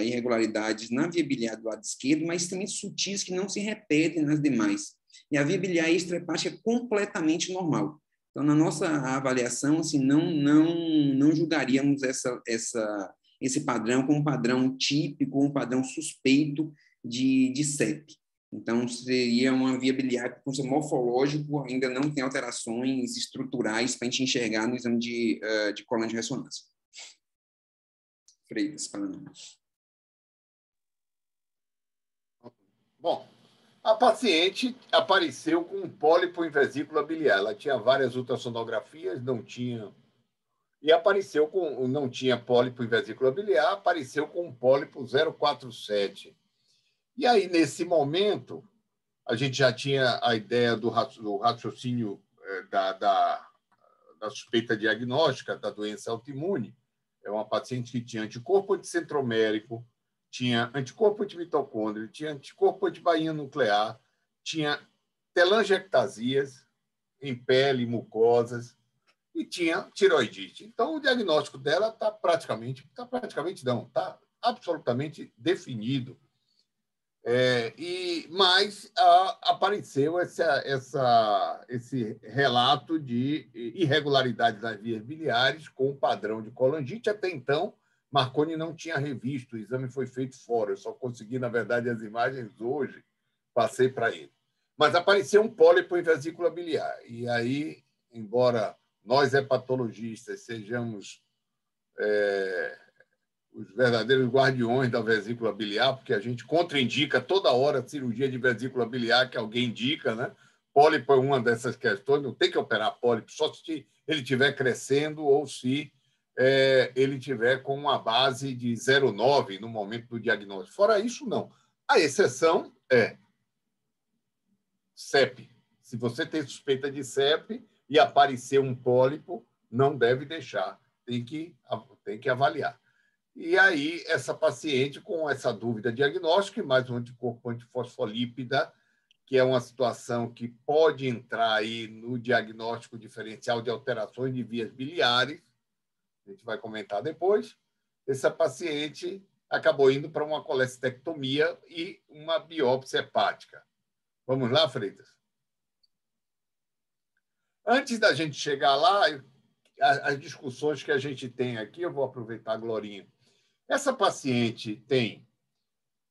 irregularidades na via biliar do lado esquerdo, mas também sutis que não se repetem nas demais. E a via biliar extra-hepática é completamente normal. Então, na nossa avaliação, assim, não julgaríamos esse padrão como um padrão típico, um padrão suspeito de CEP. Então, seria uma via biliar com seu morfológico, ainda não tem alterações estruturais para a gente enxergar no exame de colangio-ressonância. Freitas, Paraná. Bom, a paciente apareceu com um pólipo em vesícula biliar. Ela tinha várias ultrassonografias, não tinha... E apareceu com... Não tinha pólipo em vesícula biliar, apareceu com um pólipo 047. E aí, nesse momento, a gente já tinha a ideia do raciocínio da suspeita diagnóstica da doença autoimune. É uma paciente que tinha anticorpo anticentromérico, tinha anticorpo antimitocôndrio, tinha anticorpo antibainha nuclear, tinha telangiectasias em pele, mucosas, e tinha tiroidite. Então, o diagnóstico dela está absolutamente definido. Mas apareceu esse relato de irregularidade das vias biliares com padrão de colangite. Até então, Marconi não tinha revisto, o exame foi feito fora. Eu só consegui, na verdade, as imagens hoje, passei para ele. Mas apareceu um pólipo em vesícula biliar. E aí, embora nós, hepatologistas, sejamos os verdadeiros guardiões da vesícula biliar, porque a gente contraindica toda hora a cirurgia de vesícula biliar que alguém indica, né? Pólipo é uma dessas questões, não tem que operar pólipo, só se ele estiver crescendo ou se ele estiver com uma base de 0,9 no momento do diagnóstico. Fora isso, não. A exceção é CEP. Se você tem suspeita de CEP e aparecer um pólipo, não deve deixar, tem que avaliar. E aí, essa paciente com essa dúvida diagnóstica e mais um anticorpo antifosfolípida, que é uma situação que pode entrar aí no diagnóstico diferencial de alterações de vias biliares, a gente vai comentar depois, essa paciente acabou indo para uma colestectomia e uma biópsia hepática. Vamos lá, Freitas? Antes da gente chegar lá, as discussões que a gente tem aqui, eu vou aproveitar a Glorinha. Essa paciente tem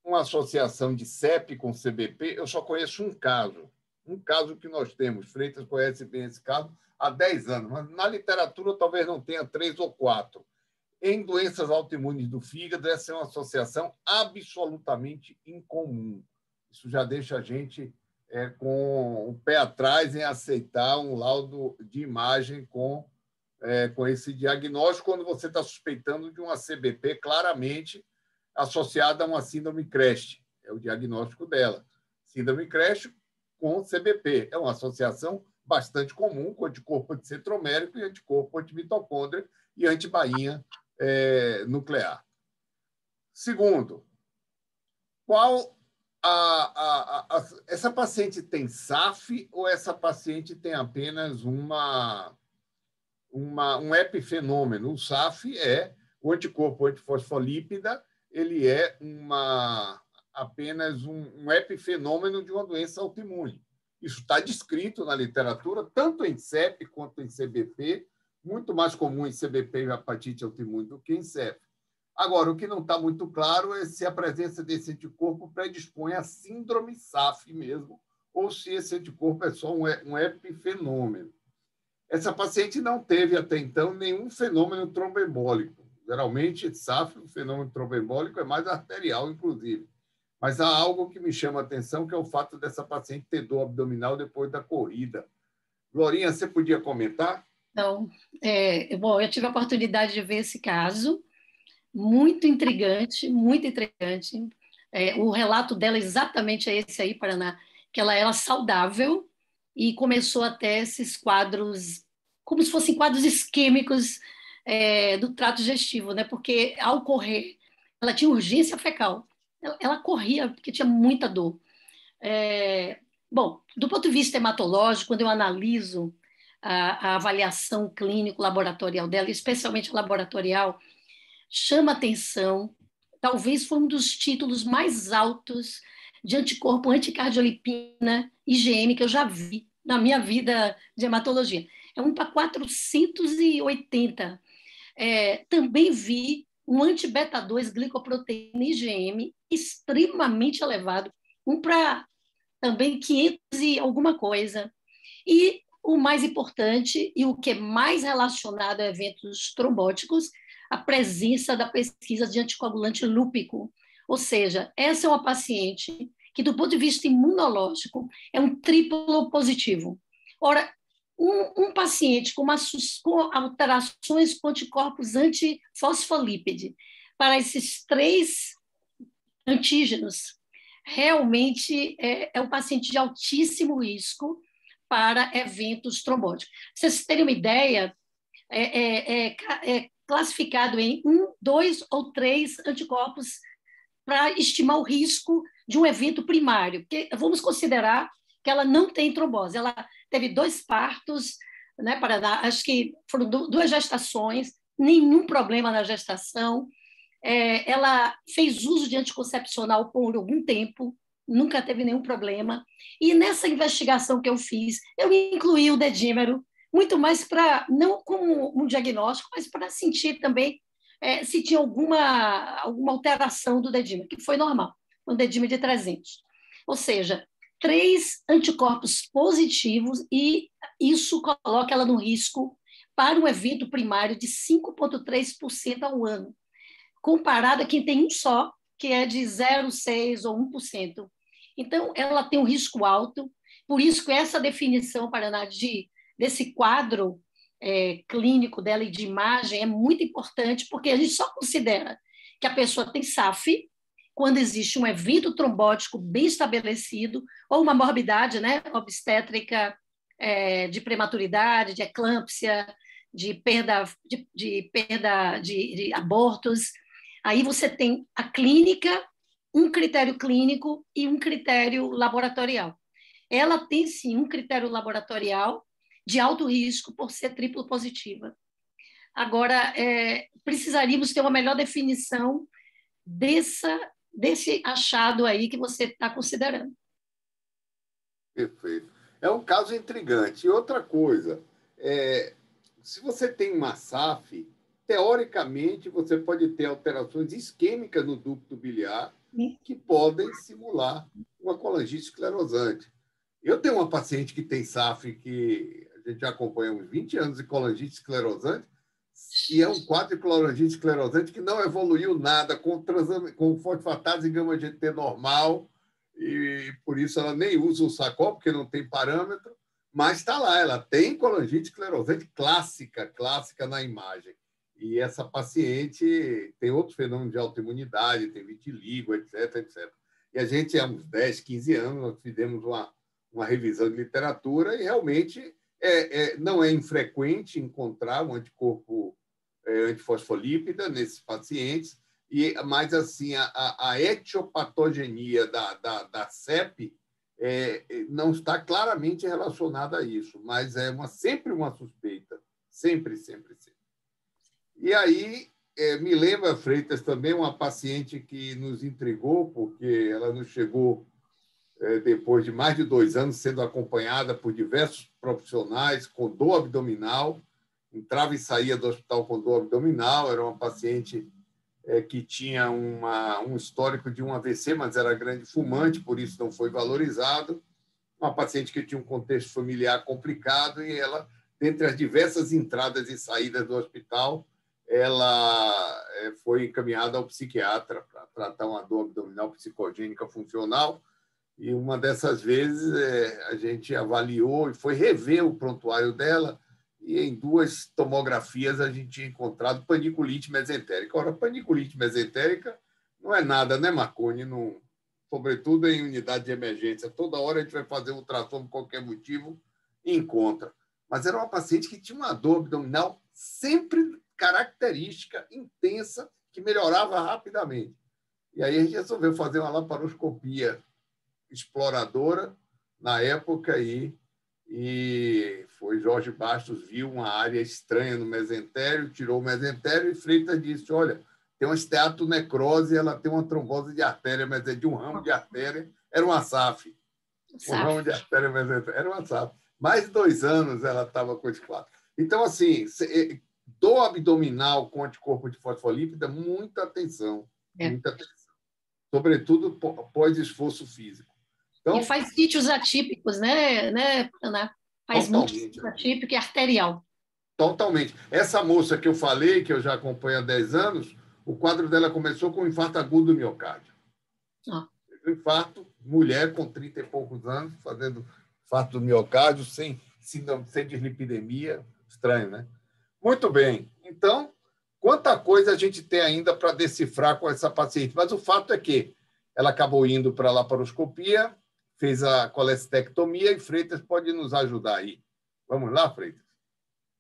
uma associação de CEP com CBP, eu só conheço um caso que nós temos, Freitas conhece bem esse caso, há 10 anos, mas na literatura talvez não tenha 3 ou 4. Em doenças autoimunes do fígado, essa é uma associação absolutamente incomum. Isso já deixa a gente com o pé atrás em aceitar um laudo de imagem com esse diagnóstico, quando você está suspeitando de uma CBP claramente associada a uma síndrome CREST. É o diagnóstico dela. Síndrome CREST com CBP. É uma associação bastante comum com anticorpo anticentromérico e anticorpo antimitocôndria e antibainha nuclear. Segundo, essa paciente tem SAF ou essa paciente tem apenas um epifenômeno? O SAF é o anticorpo antifosfolípida, ele é apenas um epifenômeno de uma doença autoimune. Isso está descrito na literatura, tanto em CEP quanto em CBP, muito mais comum em CBP e hepatite autoimune do que em CEP. Agora, o que não está muito claro é se a presença desse anticorpo predispõe à síndrome SAF mesmo, ou se esse anticorpo é só um epifenômeno. Essa paciente não teve, até então, nenhum fenômeno tromboembólico. Geralmente, SAF, o fenômeno tromboembólico é mais arterial, inclusive. Mas há algo que me chama a atenção, que é o fato dessa paciente ter dor abdominal depois da corrida. Glorinha, você podia comentar? Então, bom, eu tive a oportunidade de ver esse caso, muito intrigante, O relato dela exatamente é esse aí, Paraná, que ela era saudável e começou a ter esses quadros, como se fossem quadros isquêmicos do trato digestivo, né? Porque ao correr, ela tinha urgência fecal. Ela corria porque tinha muita dor. Bom, do ponto de vista hematológico, quando eu analiso a avaliação clínico-laboratorial dela, especialmente laboratorial, chama atenção, talvez foi um dos títulos mais altos de anticorpo anticardiolipina IgM que eu já vi na minha vida de hematologia. É 1/480. Também vi um anti-beta-2 glicoproteína IgM extremamente elevado, para também 500 e alguma coisa. E o mais importante, e o que é mais relacionado a eventos trombóticos, a presença da pesquisa de anticoagulante lúpico. Ou seja, essa é uma paciente que, do ponto de vista imunológico, é um triplo positivo. Ora, um paciente com alterações com anticorpos antifosfolípide para esses 3 antígenos, realmente é um paciente de altíssimo risco para eventos trombóticos. Para vocês terem uma ideia, classificado em 1, 2 ou 3 anticorpos para estimar o risco de um evento primário, porque vamos considerar que ela não tem trombose. Ela teve 2 partos, né, acho que foram 2 gestações, nenhum problema na gestação. Ela fez uso de anticoncepcional por algum tempo, nunca teve nenhum problema. E nessa investigação que eu fiz, eu incluí o dedímero, muito mais para, não como um diagnóstico, mas para sentir também se tinha alguma alteração do dedímero, que foi normal, um dedímero de 300. Ou seja, 3 anticorpos positivos, e isso coloca ela no risco para um evento primário de 5,3% ao ano, comparado a quem tem um só, que é de 0,6% ou 1%. Então, ela tem um risco alto, por isso que essa definição, Paraná, desse quadro clínico dela e de imagem é muito importante, porque a gente só considera que a pessoa tem SAF quando existe um evento trombótico bem estabelecido ou uma morbidade, né, obstétrica de prematuridade, de eclâmpsia, de perda de abortos. Aí você tem a clínica, um critério clínico e um critério laboratorial. Ela tem, sim, um critério laboratorial de alto risco por ser triplo positiva. Agora, precisaríamos ter uma melhor definição desse achado aí que você está considerando. Perfeito. É um caso intrigante. E outra coisa, se você tem uma SAF, teoricamente, você pode ter alterações isquêmicas no ducto biliar que podem simular uma colangite esclerosante. Eu tenho uma paciente que tem SAF que a gente já acompanha há uns 20 anos de colangite esclerosante, e é um quadro de colangite esclerosante que não evoluiu nada com fosfatase e gama-GT normal, e por isso ela nem usa o Sacol, porque não tem parâmetro, mas está lá, ela tem colangite esclerosante clássica na imagem. E essa paciente tem outros fenômenos de autoimunidade, tem vitiligo, etc. E a gente, há uns 10, 15 anos, nós fizemos uma revisão de literatura e realmente não é infrequente encontrar um anticorpo antifosfolípida nesses pacientes, mas assim, a etiopatogenia da CEP não está claramente relacionada a isso, mas é sempre uma suspeita, sempre. E aí, Milena Freitas também, uma paciente que nos intrigou, porque ela nos chegou depois de mais de 2 anos sendo acompanhada por diversos profissionais com dor abdominal, entrava e saía do hospital com dor abdominal, era uma paciente que tinha um histórico de um AVC, mas era grande fumante, por isso não foi valorizado, uma paciente que tinha um contexto familiar complicado, e ela, dentre as diversas entradas e saídas do hospital, ela foi encaminhada ao psiquiatra para tratar uma dor abdominal psicogênica funcional. E uma dessas vezes a gente avaliou e foi rever o prontuário dela, e em 2 tomografias a gente tinha encontrado paniculite mesentérica. Ora, paniculite mesentérica não é nada, né, Marconi? Não, sobretudo em unidade de emergência. Toda hora a gente vai fazer um ultrassom por qualquer motivo e encontra. Mas era uma paciente que tinha uma dor abdominal sempre característica, intensa, que melhorava rapidamente. E aí a gente resolveu fazer uma laparoscopia exploradora na época e foi Jorge Bastos, viu uma área estranha no mesentério, tirou o mesentério e Freitas disse, olha, tem uma esteatonecrose, ela tem uma trombose de artéria, mas é de um ramo de artéria, era uma SAF. Um ramo de artéria mesentério, era uma SAF. Mais de 2 anos ela estava com esse quadro. Então, assim, dor abdominal com anticorpo de fosfolípida, muita atenção. Muita atenção. Sobretudo pós-esforço físico. Então, e faz sítios atípicos, né, Ana? Faz muito sítio atípico e arterial. Totalmente. Essa moça que eu falei, que eu já acompanho há 10 anos, o quadro dela começou com um infarto agudo do miocárdio. Infarto, mulher com 30 e poucos anos, fazendo infarto do miocárdio, sem dislipidemia. Estranho, né? Muito bem. Então, quanta coisa a gente tem ainda para decifrar com essa paciente. Mas o fato é que ela acabou indo para a laparoscopia, fez a colestectomia e Freitas pode nos ajudar aí. Vamos lá, Freitas?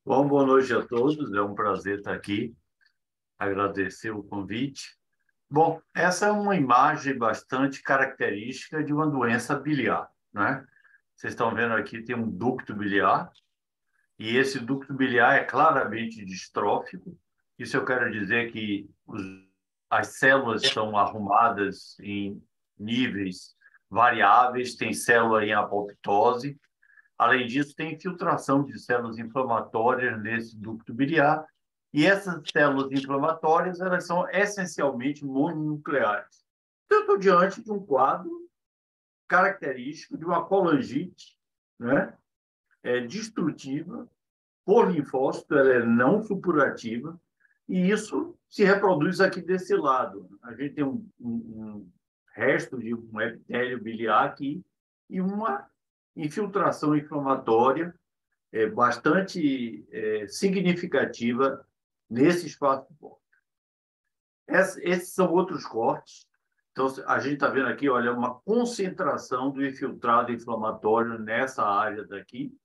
Bom, boa noite a todos. É um prazer estar aqui. Agradecer o convite. Bom, essa é uma imagem bastante característica de uma doença biliar, né? Vocês estão vendo aqui, tem um ducto biliar, e esse ducto biliar é claramente distrófico. Isso eu quero dizer que as células estão arrumadas em níveis variáveis, tem célula em apoptose. Além disso, tem infiltração de células inflamatórias nesse ducto biliar, e essas células inflamatórias elas são essencialmente mononucleares. Então, eu estou diante de um quadro característico de uma colangite, né? Destrutiva por linfócito, ela é não supurativa, e isso se reproduz aqui desse lado. A gente tem um resto de um epitélio biliar aqui e uma infiltração inflamatória bastante significativa nesse espaço. Esses são outros cortes. Então, a gente está vendo aqui, olha, uma concentração do infiltrado inflamatório nessa área daqui.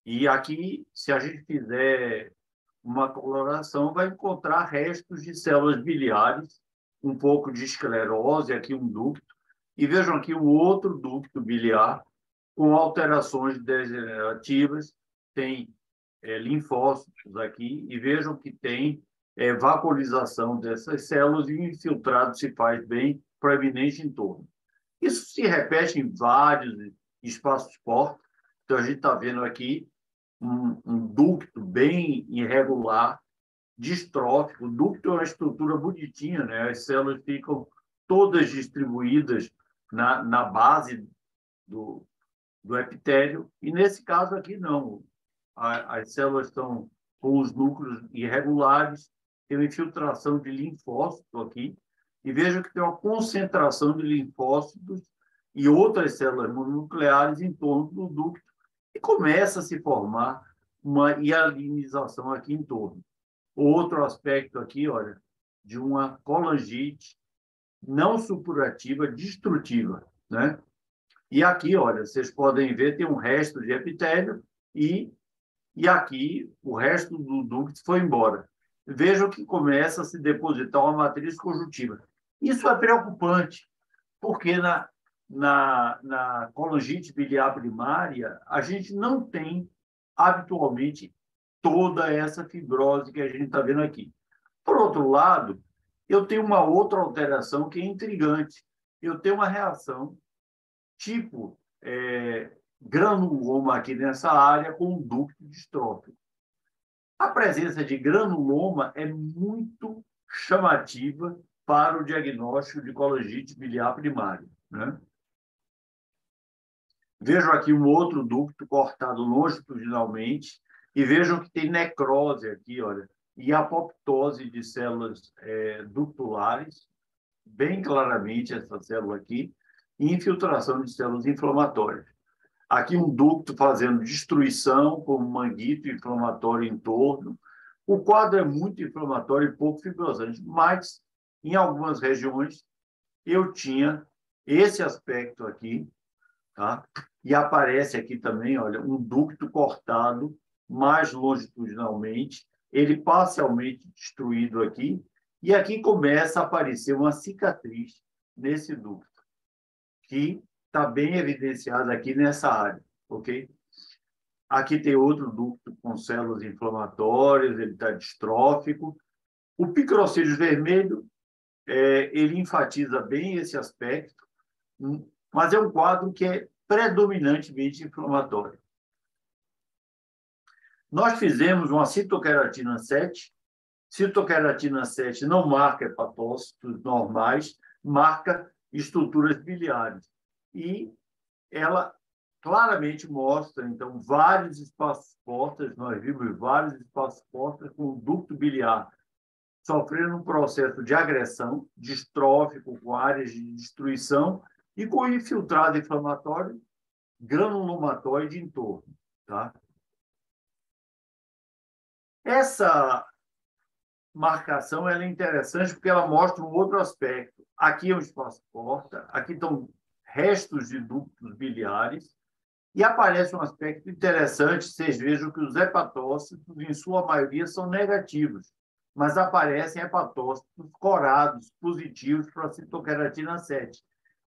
E aqui, se a gente fizer uma coloração, vai encontrar restos de células biliares, um pouco de esclerose, aqui um ducto. E vejam aqui um outro ducto biliar com alterações degenerativas, tem linfócitos aqui, e vejam que tem vaporização dessas células e o infiltrado se faz bem proeminente em torno. Isso se repete em vários espaços porta. Então, a gente está vendo aqui um ducto bem irregular, distrófico. O ducto é uma estrutura bonitinha, né? As células ficam todas distribuídas na base do epitélio, e nesse caso aqui não. As células estão com os núcleos irregulares, tem uma infiltração de linfócito aqui, e vejam que tem uma concentração de linfócitos e outras células mononucleares em torno do ducto, e começa a se formar uma hialinização aqui em torno. Outro aspecto aqui, olha, de uma colangite não supurativa, destrutiva, né? E aqui, olha, vocês podem ver, tem um resto de epitélio e aqui o resto do ducto foi embora. Vejam que começa a se depositar uma matriz conjuntiva. Isso é preocupante, porque na colangite biliar primária, a gente não tem habitualmente toda essa fibrose que a gente está vendo aqui. Por outro lado, eu tenho uma outra alteração que é intrigante. Eu tenho uma reação tipo granuloma aqui nessa área com um ducto distrófico. A presença de granuloma é muito chamativa para o diagnóstico de colangite biliar primária, né? Vejam aqui um outro ducto cortado longitudinalmente e vejam que tem necrose aqui, olha, e apoptose de células ductulares, bem claramente essa célula aqui, e infiltração de células inflamatórias. Aqui um ducto fazendo destruição com um manguito inflamatório em torno. O quadro é muito inflamatório e pouco fibrosante, mas em algumas regiões, eu tinha esse aspecto aqui, tá? E aparece aqui também, olha, um ducto cortado mais longitudinalmente, ele parcialmente destruído aqui, e aqui começa a aparecer uma cicatriz nesse ducto, que está bem evidenciada aqui nessa área, ok? Aqui tem outro ducto com células inflamatórias, ele está distrófico. O picrocídio vermelho, ele enfatiza bem esse aspecto, mas é um quadro que é predominantemente inflamatório. Nós fizemos uma citoqueratina 7. Citoqueratina 7 não marca hepatócitos normais, marca estruturas biliares. E ela claramente mostra, então, vários espaços portas, nós vimos vários espaços portas com o ducto biliar sofrendo um processo de agressão, distrófico, com áreas de destruição e com infiltrado inflamatório granulomatóide em torno. Tá? Essa marcação ela é interessante porque ela mostra um outro aspecto. Aqui é um espaço porta, aqui estão restos de ductos biliares, e aparece um aspecto interessante, vocês vejam que os hepatócitos, em sua maioria, são negativos, mas aparecem hepatócitos corados, positivos para a citoqueratina 7.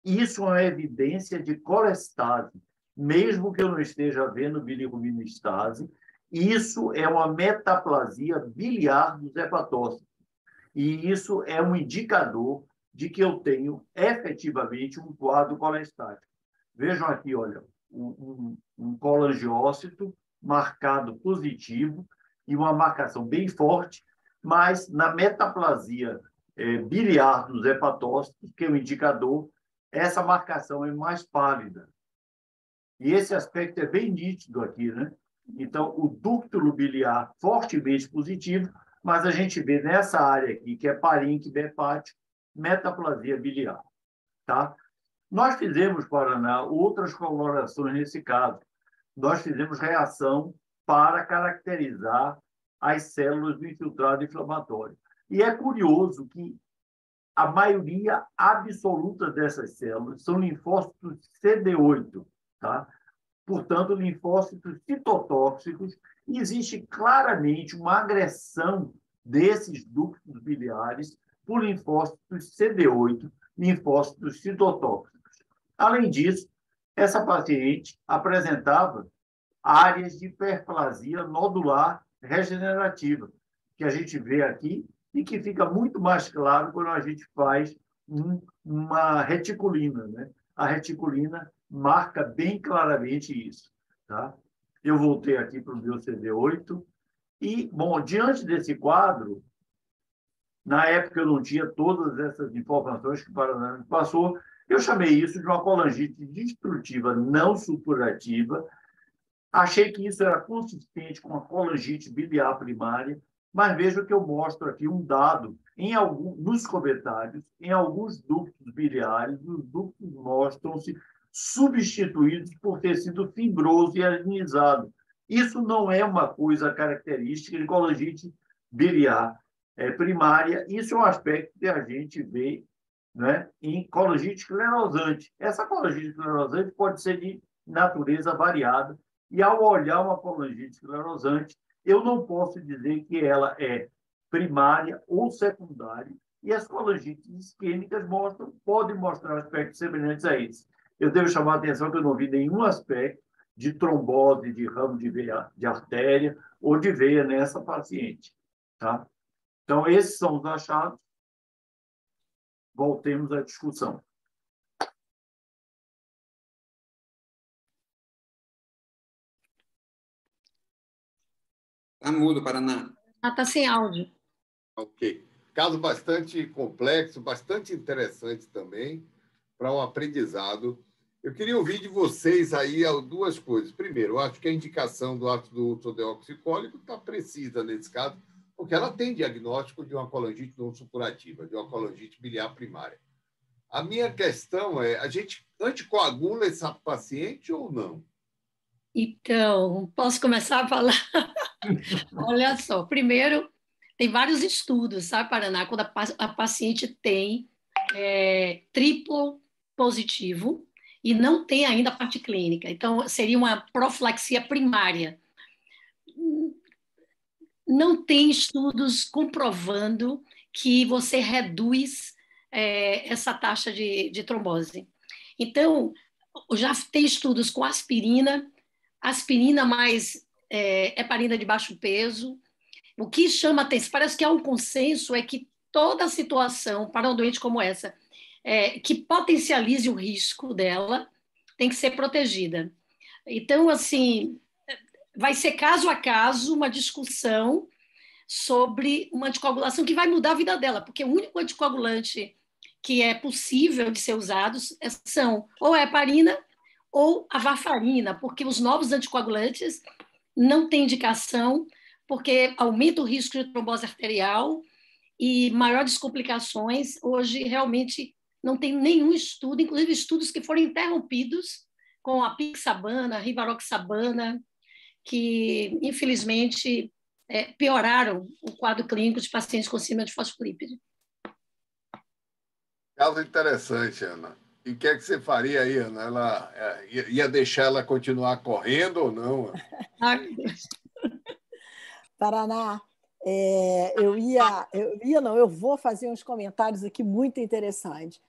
Isso é uma evidência de colestase, mesmo que eu não esteja vendo bilirubinescitase, isso é uma metaplasia biliar dos hepatócitos. E isso é um indicador de que eu tenho efetivamente um quadro colestático. Vejam aqui, olha, um colangiócito marcado positivo e uma marcação bem forte, mas na metaplasia biliar dos hepatócitos, que é o indicador, essa marcação é mais pálida. E esse aspecto é bem nítido aqui, né? Então, o ducto biliar fortemente positivo, mas a gente vê nessa área aqui, que é parênquima hepático, metaplasia biliar. Tá? Nós fizemos, Paraná, outras colorações nesse caso. Nós fizemos reação para caracterizar as células do infiltrado inflamatório. E é curioso que a maioria absoluta dessas células são linfócitos CD8, tá? Portanto, linfócitos citotóxicos, e existe claramente uma agressão desses ductos biliares por linfócitos CD8, linfócitos citotóxicos. Além disso, essa paciente apresentava áreas de hiperplasia nodular regenerativa, que a gente vê aqui e que fica muito mais claro quando a gente faz uma reticulina, né? A reticulina marca bem claramente isso. Tá? Eu voltei aqui para o meu CD8 e, bom, diante desse quadro, na época eu não tinha todas essas informações que o Paraná me passou, eu chamei isso de uma colangite destrutiva não supurativa. Achei que isso era consistente com a colangite biliar primária, mas veja que eu mostro aqui um dado nos comentários, em alguns ductos biliares, os ductos mostram-se substituídos por tecido fibroso e alinizado. Isso não é uma coisa característica de colangite biliar primária, isso é um aspecto que a gente vê, né, em colangite esclerosante. Essa colangite esclerosante pode ser de natureza variada, e ao olhar uma colangite esclerosante, eu não posso dizer que ela é primária ou secundária, e as colangites isquêmicas podem mostrar aspectos semelhantes a esse. Eu devo chamar a atenção que eu não vi nenhum aspecto de trombose de ramo de veia, de artéria ou de veia nessa paciente. Tá? Então, esses são os achados. Voltemos à discussão. Está mudo, Paraná. Está sem áudio. Ok. Caso bastante complexo, bastante interessante também, para um aprendizado. Eu queria ouvir de vocês aí duas coisas. Primeiro, eu acho que a indicação do ácido ursodeoxicólico está precisa nesse caso, porque ela tem diagnóstico de uma colangite não supurativa, de uma colangite biliar primária. A minha questão é, a gente anticoagula essa paciente ou não? Então, posso começar a falar? Olha só, primeiro, Tem vários estudos, sabe, Paraná, quando a paciente tem triplo positivo e não tem ainda a parte clínica. Então, seria uma profilaxia primária. Não tem estudos comprovando que você reduz essa taxa de trombose. Então, já tem estudos com aspirina mais heparina de baixo peso. O que chama atenção, parece que há um consenso, é que toda situação para um doente como essa, que potencialize o risco dela, tem que ser protegida. Então, assim, vai ser caso a caso uma discussão sobre uma anticoagulação que vai mudar a vida dela, porque o único anticoagulante que é possível de ser usado são ou a heparina ou a varfarina, porque os novos anticoagulantes não têm indicação, porque aumenta o risco de trombose arterial e maiores complicações. Hoje, realmente, não tem nenhum estudo, inclusive estudos que foram interrompidos com a pixabana, a rivaroxabana, que, infelizmente, pioraram o quadro clínico de pacientes com síndrome de fosfolípide. Caso interessante, Ana. E o que é que você faria aí, Ana? Ela ia deixar ela continuar correndo ou não? Ai, meu Deus. Paraná, eu vou fazer uns comentários aqui muito interessantes.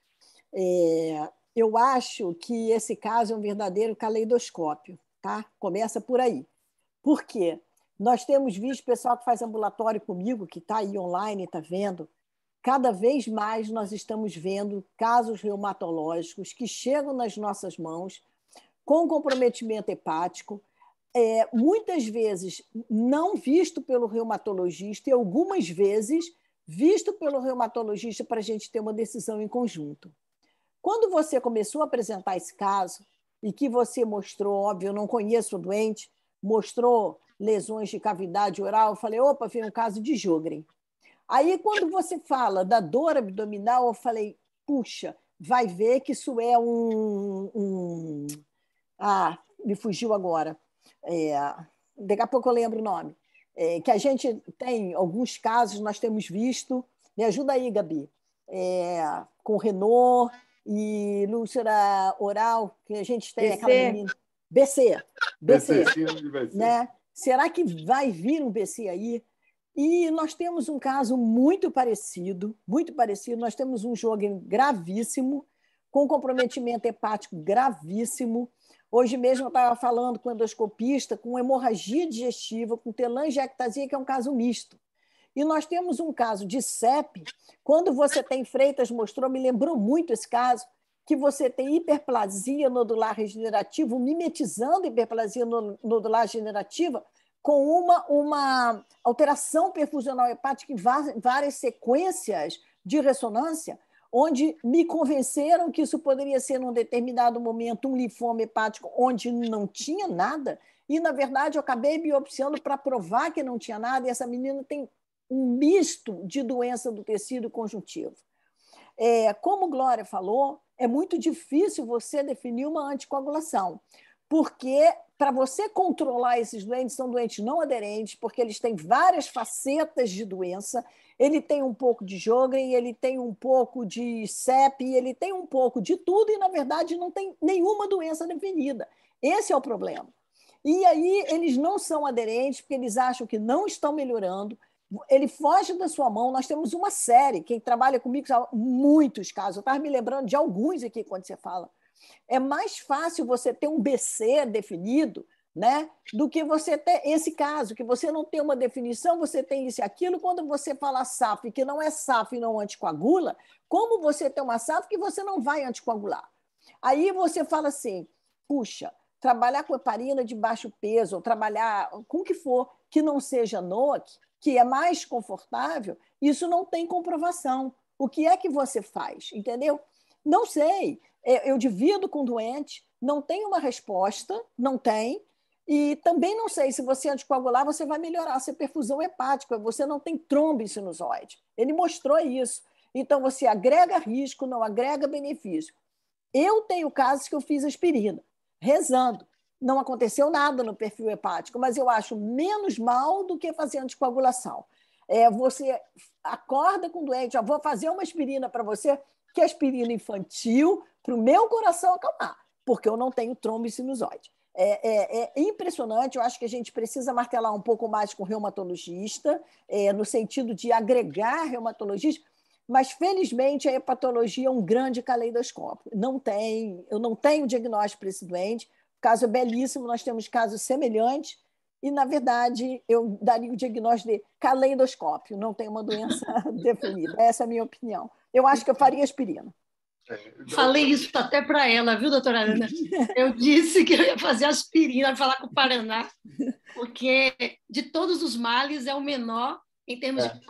Eu acho que esse caso é um verdadeiro caleidoscópio, tá? Começa por aí. Por quê? Nós temos visto pessoal que faz ambulatório comigo, que está aí online, está vendo. Cada vez mais nós estamos vendo casos reumatológicos que chegam nas nossas mãos com comprometimento hepático, muitas vezes não visto pelo reumatologista e algumas vezes visto pelo reumatologista para a gente ter uma decisão em conjunto. Quando você começou a apresentar esse caso e que você mostrou, óbvio, eu não conheço o doente, mostrou lesões de cavidade oral, eu falei, opa, veio um caso de Sjögren. Aí, quando você fala da dor abdominal, eu falei, puxa, vai ver que isso é me fugiu agora. Daqui a pouco eu lembro o nome. Que a gente tem alguns casos, nós temos visto. Me ajuda aí, Gabi. Com Renault e úlcera oral, que a gente tem BC. aquela menina. BC, né? Será que vai vir um BC aí? E nós temos um caso muito parecido. Nós temos um Sjögren gravíssimo, com comprometimento hepático gravíssimo. Hoje mesmo eu estava falando com o endoscopista, com hemorragia digestiva, com telangiectasia, que é um caso misto. E nós temos um caso de CEP, quando você tem, Freitas mostrou, me lembrou muito esse caso, que você tem hiperplasia nodular regenerativa, mimetizando hiperplasia nodular regenerativa, com uma alteração perfusional hepática em várias sequências de ressonância, onde me convenceram que isso poderia ser, num determinado momento, um linfoma hepático onde não tinha nada, e, na verdade, eu acabei biopsiando para provar que não tinha nada, e essa menina tem um misto de doença do tecido conjuntivo. Como Glória falou, é muito difícil você definir uma anticoagulação, porque para você controlar esses doentes, são doentes não aderentes, porque eles têm várias facetas de doença, ele tem um pouco de Sjögren, ele tem um pouco de CEP, ele tem um pouco de tudo e, na verdade, não tem nenhuma doença definida. Esse é o problema. E aí eles não são aderentes, porque eles acham que não estão melhorando, ele foge da sua mão. Nós temos uma série, quem trabalha comigo sabe muitos casos, eu estava me lembrando de alguns aqui quando você fala. É mais fácil você ter um BC definido, né, do que você ter esse caso, que você não tem uma definição, você tem isso e aquilo. Quando você fala SAF, que não é SAF e não anticoagula, como você tem uma SAF que você não vai anticoagular? Aí você fala assim, puxa, trabalhar com heparina de baixo peso, ou trabalhar com o que for, que não seja NOAC, que é mais confortável, isso não tem comprovação. O que é que você faz? Entendeu? Não sei. Eu divido com o doente, não tem uma resposta, não tem, e também não sei se você anticoagular, você vai melhorar a sua perfusão hepática, você não tem trombo sinusoide. Ele mostrou isso. Então, você agrega risco, não agrega benefício. Eu tenho casos que eu fiz aspirina, rezando. Não aconteceu nada no perfil hepático, mas eu acho menos mal do que fazer anticoagulação. Você acorda com o doente, vou fazer uma aspirina para você, que é aspirina infantil, para o meu coração acalmar, porque eu não tenho trombo sinusoide. É impressionante, eu acho que a gente precisa martelar um pouco mais com o reumatologista, no sentido de agregar reumatologista, mas, felizmente, a hepatologia é um grande caleidoscópio. Eu não tenho diagnóstico para esse doente, o caso é belíssimo, nós temos casos semelhantes, e, na verdade, eu daria o diagnóstico de caleidoscópio, não tem uma doença definida. Essa é a minha opinião. Eu acho que eu faria aspirina. Falei isso até para ela, viu, doutora Ana? Eu disse que eu ia fazer aspirina, falar com o Paraná, porque de todos os males é o menor em termos de...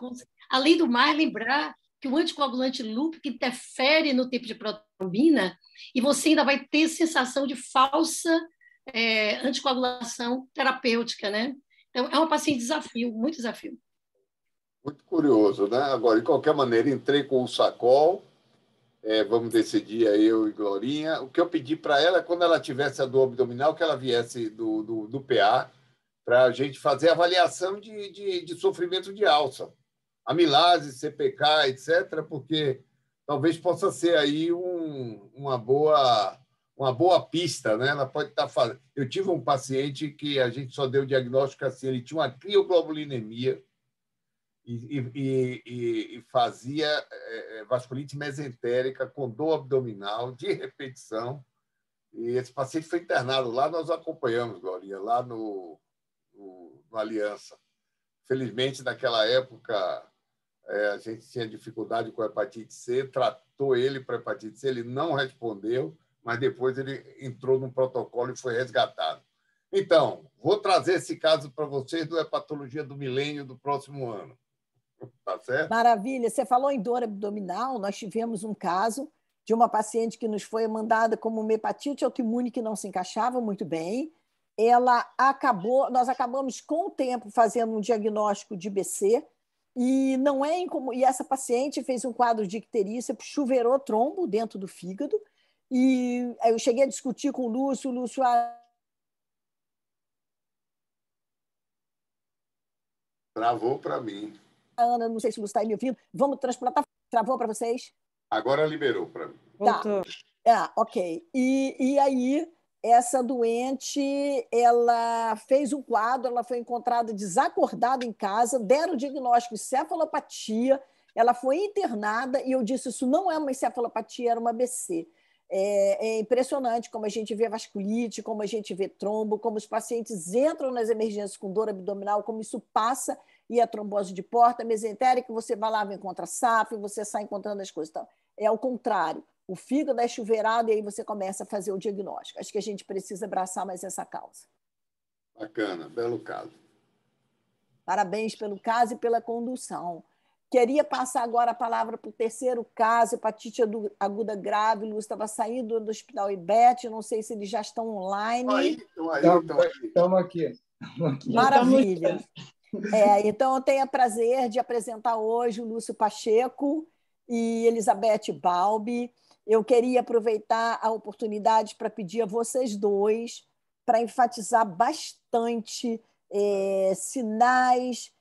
Além do mais, lembrar que o anticoagulante lúpico interfere no tipo de protrombina e você ainda vai ter sensação de falsa anticoagulação terapêutica, né? Então, é uma paciente desafio, muito desafio. Muito curioso, né? Agora, de qualquer maneira, entrei com o Sacol, vamos decidir aí eu e Glorinha. O que eu pedi para ela, quando ela tivesse a dor abdominal, que ela viesse do PA, para a gente fazer avaliação de sofrimento de alça. Amilase, CPK, etc., porque talvez possa ser aí uma boa pista, né? Ela pode estar fazendo. Eu tive um paciente que a gente só deu o diagnóstico assim, ele tinha uma crioglobulinemia e fazia vasculite mesentérica com dor abdominal de repetição. E esse paciente foi internado lá, nós acompanhamos, Glorinha, lá no Aliança. Felizmente, naquela época, a gente tinha dificuldade com a hepatite C, tratou ele para hepatite C, ele não respondeu, mas depois ele entrou num protocolo e foi resgatado. Então, vou trazer esse caso para vocês do Hepatologia do Milênio do próximo ano. Tá certo? Maravilha. Você falou em dor abdominal, nós tivemos um caso de uma paciente que nos foi mandada como uma hepatite autoimune que não se encaixava muito bem. Nós acabamos com o tempo fazendo um diagnóstico de BC, e não é incomum. E essa paciente fez um quadro de icterícia, chuveirou trombo dentro do fígado, e aí eu cheguei a discutir com o Lúcio, Travou para mim. Ana, não sei se o Lúcio está aí me ouvindo, vamos transplantar. Travou para vocês? Agora liberou para mim. Tá. Ok. E aí, essa doente, ela fez um quadro, ela foi encontrada desacordada em casa, deram o diagnóstico de encefalopatia, ela foi internada e eu disse, isso não é uma encefalopatia, era uma ABC. É impressionante como a gente vê vasculite, como a gente vê trombo, como os pacientes entram nas emergências com dor abdominal, como isso passa e a trombose de porta mesentérica, você vai lá, encontra SAF, você sai encontrando as coisas. Então, é ao contrário. O fígado é chuveirado e aí você começa a fazer o diagnóstico. Acho que a gente precisa abraçar mais essa causa. Bacana, belo caso. Parabéns pelo caso e pela condução. Queria passar agora a palavra para o terceiro caso, hepatite aguda grave. O Lúcio estava saindo do Hospital IBET, não sei se eles já estão online. Estamos aqui. Maravilha. Então, eu tenho o prazer de apresentar hoje o Lúcio Pacheco e Elizabeth Balbi. Eu queria aproveitar a oportunidade para pedir a vocês dois para enfatizar bastante sinais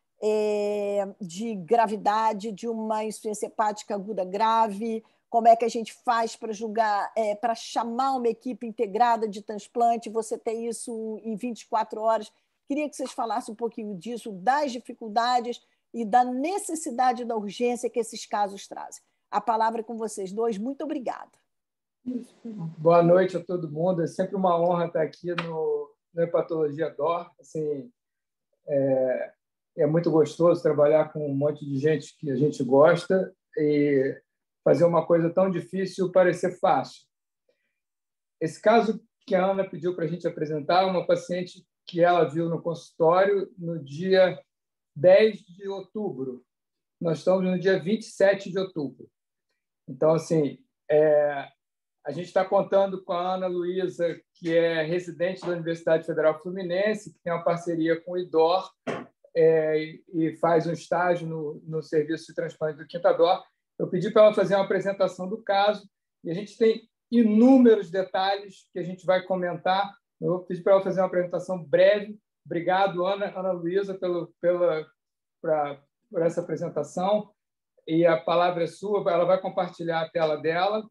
de gravidade de uma insuficiência hepática aguda grave, como é que a gente faz para julgar, para chamar uma equipe integrada de transplante, você ter isso em 24 horas. Queria que vocês falassem um pouquinho disso, das dificuldades e da necessidade da urgência que esses casos trazem. A palavra é com vocês dois. Muito obrigada. Boa noite a todo mundo. É sempre uma honra estar aqui no Hepatologia DOR. Assim, é muito gostoso trabalhar com um monte de gente que a gente gosta e fazer uma coisa tão difícil parecer fácil. Esse caso que a Ana pediu para a gente apresentar é uma paciente que ela viu no consultório no dia 10 de outubro. Nós estamos no dia 27 de outubro. Então, assim, a gente está contando com a Ana Luísa, que é residente da Universidade Federal Fluminense, que tem uma parceria com o IDOR e faz um estágio no serviço de transplante do Quinta DOR. Eu pedi para ela fazer uma apresentação do caso e a gente tem inúmeros detalhes que a gente vai comentar. Eu vou pedir para ela fazer uma apresentação breve. Obrigado, Ana Luísa, por essa apresentação. E a palavra é sua, ela vai compartilhar a tela dela.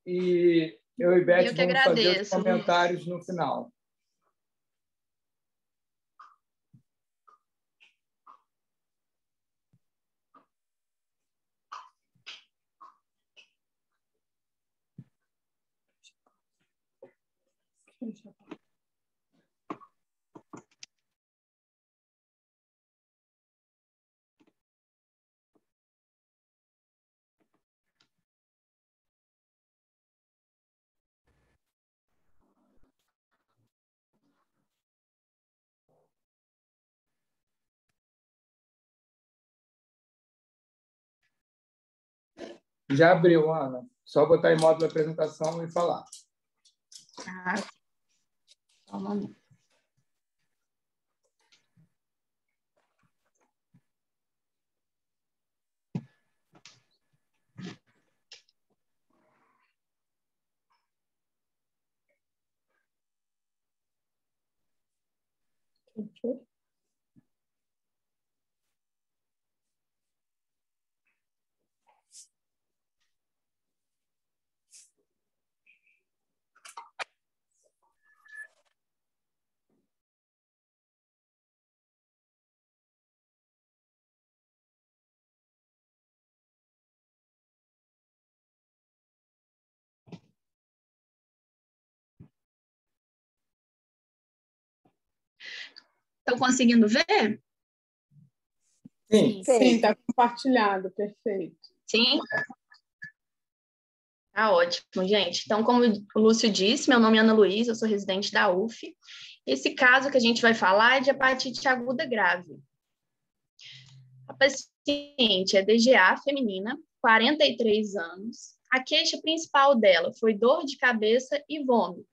E eu e Beth vamos fazer os comentários no final. Já abriu, Ana. Só botar em modo de apresentação e falar. Ah, só um momento. Estão conseguindo ver? Sim, está compartilhado, perfeito. Sim? Tá ótimo, gente. Então, como o Lúcio disse, meu nome é Ana Luísa, eu sou residente da UF. Esse caso que a gente vai falar é de hepatite aguda grave. A paciente é DGA feminina, 43 anos. A queixa principal dela foi dor de cabeça e vômito.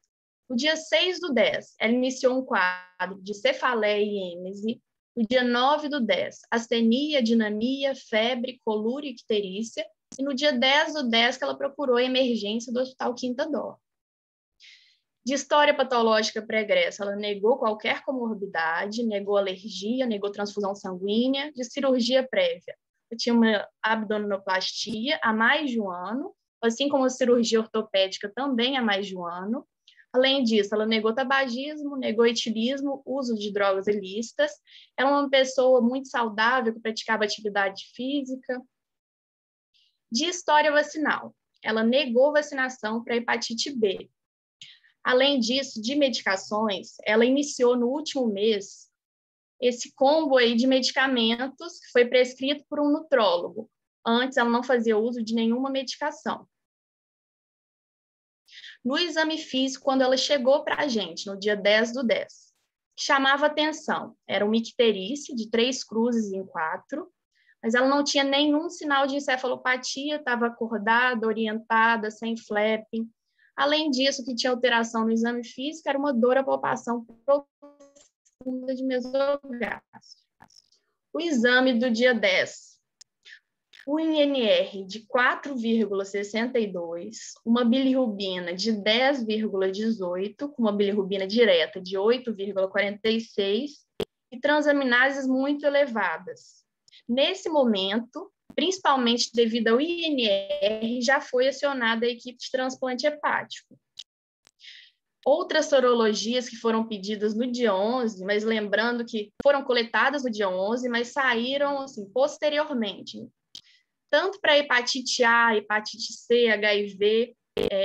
No dia 6/10, ela iniciou um quadro de cefaleia e êmese. No dia 9/10, astenia, dinamia, febre, colúria e icterícia. E no dia 10/10 que ela procurou a emergência do Hospital Quinta Dó. De história patológica pregressa, ela negou qualquer comorbidade, negou alergia, negou transfusão sanguínea. De cirurgia prévia, eu tinha uma abdominoplastia há mais de um ano, assim como a cirurgia ortopédica também há mais de um ano. Além disso, ela negou tabagismo, negou etilismo, uso de drogas ilícitas. Ela é uma pessoa muito saudável, que praticava atividade física. De história vacinal, ela negou vacinação para hepatite B. Além disso, de medicações, ela iniciou no último mês esse combo aí de medicamentos que foi prescrito por um nutrólogo. Antes, ela não fazia uso de nenhuma medicação. No exame físico, quando ela chegou para a gente, no dia 10/10, chamava atenção. Era uma icterícia de 3 cruzes em 4, mas ela não tinha nenhum sinal de encefalopatia, estava acordada, orientada, sem flapping. Além disso, que tinha alteração no exame físico, era uma dor à palpação profunda de mesogástrico. O exame do dia 10, o INR de 4,62, uma bilirrubina de 10,18, com uma bilirrubina direta de 8,46 e transaminases muito elevadas. Nesse momento, principalmente devido ao INR, já foi acionada a equipe de transplante hepático. Outras sorologias que foram pedidas no dia 11, mas lembrando que foram coletadas no dia 11, mas saíram assim, posteriormente. Tanto para hepatite A, hepatite C, HIV,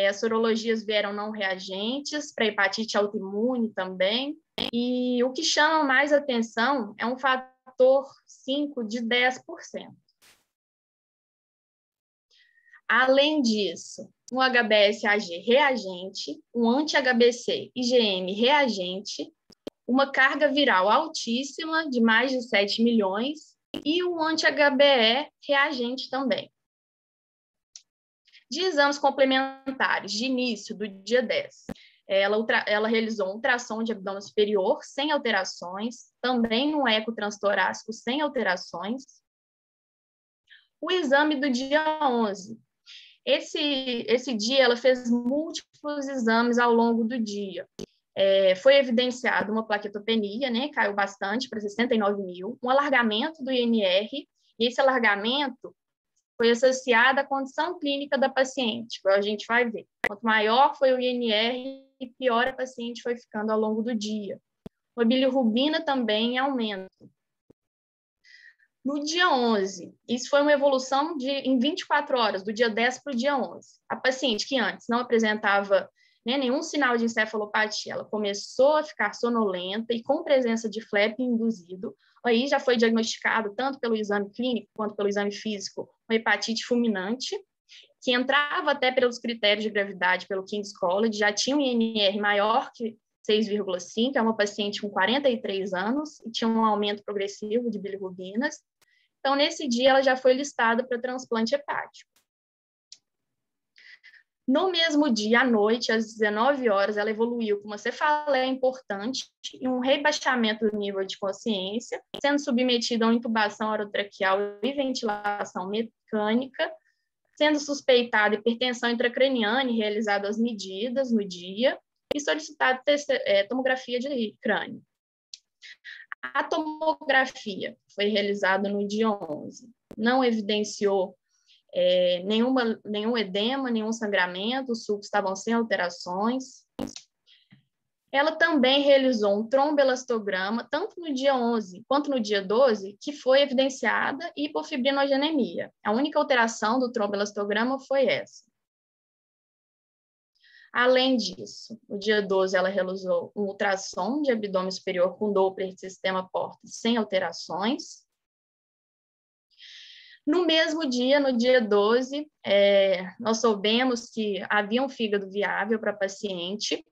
as sorologias vieram não reagentes, para hepatite autoimune também. E o que chama mais atenção é um fator 5 de 10%. Além disso, um HBsAg reagente, um anti-HBC IgM reagente, uma carga viral altíssima de mais de 7 milhões e um anti-HBe reagente também. De exames complementares de início do dia 10, ela realizou um ultrassom de abdômen superior sem alterações, também um eco transtorácico sem alterações. O exame do dia 11. Esse dia ela fez múltiplos exames ao longo do dia foi evidenciada uma plaquetopenia, né, caiu bastante para 69 mil, um alargamento do INR, e esse alargamento foi associado à condição clínica da paciente, que a gente vai ver. Quanto maior foi o INR, pior a paciente foi ficando ao longo do dia. A bilirrubina também em aumento. No dia 11, isso foi uma evolução em 24 horas, do dia 10 para o dia 11. A paciente que antes não apresentava, né, nenhum sinal de encefalopatia, ela começou a ficar sonolenta e com presença de flap induzido. Aí já foi diagnosticado, tanto pelo exame clínico quanto pelo exame físico, uma hepatite fulminante, que entrava até pelos critérios de gravidade pelo King's College, já tinha um INR maior que 6,5, é uma paciente com 43 anos e tinha um aumento progressivo de bilirrubinas. Então, nesse dia, ela já foi listada para transplante hepático. No mesmo dia, à noite, às 19 horas, ela evoluiu com uma cefaleia importante e um rebaixamento do nível de consciência, sendo submetida a uma intubação orotraqueal e ventilação mecânica, sendo suspeitada hipertensão intracraniana e realizado as medidas no dia, e solicitado tomografia de crânio. A tomografia foi realizada no dia 11, não evidenciou nenhum edema, nenhum sangramento, os sulcos estavam sem alterações. Ela também realizou um tromboelastograma, tanto no dia 11 quanto no dia 12, que foi evidenciada hipofibrinogenemia. A única alteração do tromboelastograma foi essa. Além disso, no dia 12, ela realizou um ultrassom de abdômen superior com Doppler de sistema Porter sem alterações. No mesmo dia, no dia 12, nós soubemos que havia um fígado viável para a paciente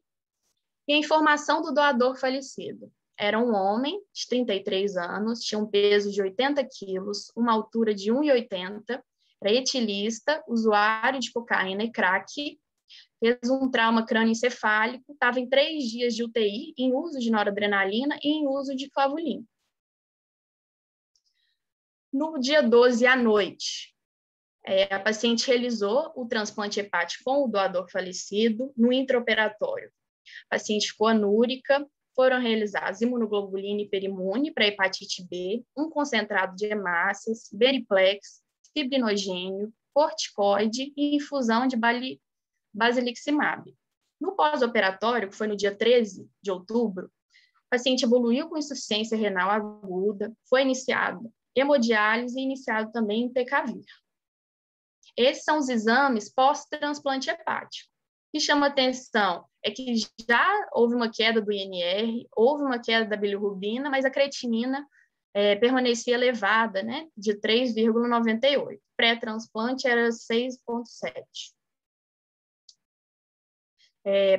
e a informação do doador falecido. Era um homem de 33 anos, tinha um peso de 80 quilos, uma altura de 1,80, era etilista, usuário de cocaína e crack, fez um trauma crânioencefálico, estava em 3 dias de UTI, em uso de noradrenalina e em uso de clavulin. No dia 12 à noite, a paciente realizou o transplante hepático com o doador falecido no intraoperatório. A paciente ficou anúrica, foram realizadas imunoglobulina e perimune para hepatite B, um concentrado de hemácias, beriplex, fibrinogênio, corticoide e infusão de basiliximab. No pós-operatório, que foi no dia 13 de outubro, o paciente evoluiu com insuficiência renal aguda, foi iniciado hemodiálise e iniciado também Entecavir. Esses são os exames pós-transplante hepático. O que chama atenção é que já houve uma queda do INR, houve uma queda da bilirrubina, mas a creatinina permanecia elevada, né, de 3,98. Pré-transplante era 6,7.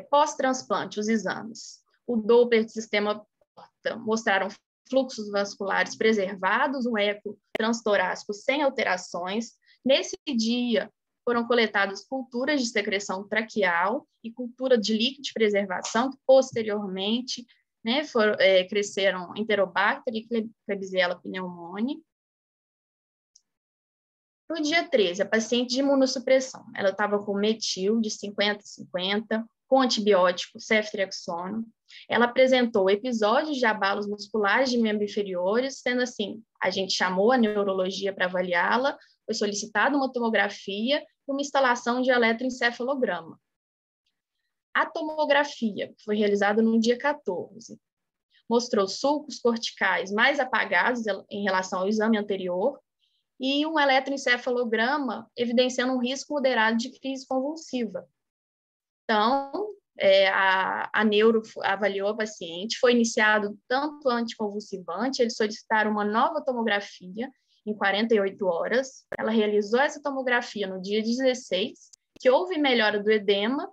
Pós-transplante, os exames. O Doppler de sistema Porter mostraram fluxos vasculares preservados, um eco transtorácico sem alterações. Nesse dia, foram coletadas culturas de secreção traqueal e cultura de líquido de preservação, que posteriormente, né, cresceram Enterobacter e Klebsiella pneumoniae. No dia 13, a paciente de imunossupressão, ela estava com metil de 50-50, com antibiótico ceftriaxona. Ela apresentou episódios de abalos musculares de membros inferiores, sendo assim, a gente chamou a neurologia para avaliá-la, foi solicitada uma tomografia e uma instalação de eletroencefalograma. A tomografia, que foi realizada no dia 14, mostrou sulcos corticais mais apagados em relação ao exame anterior e um eletroencefalograma evidenciando um risco moderado de crise convulsiva. Então, a neuro avaliou a paciente, foi iniciado tanto anticonvulsivante, eles solicitaram uma nova tomografia em 48 horas. Ela realizou essa tomografia no dia 16, que houve melhora do edema,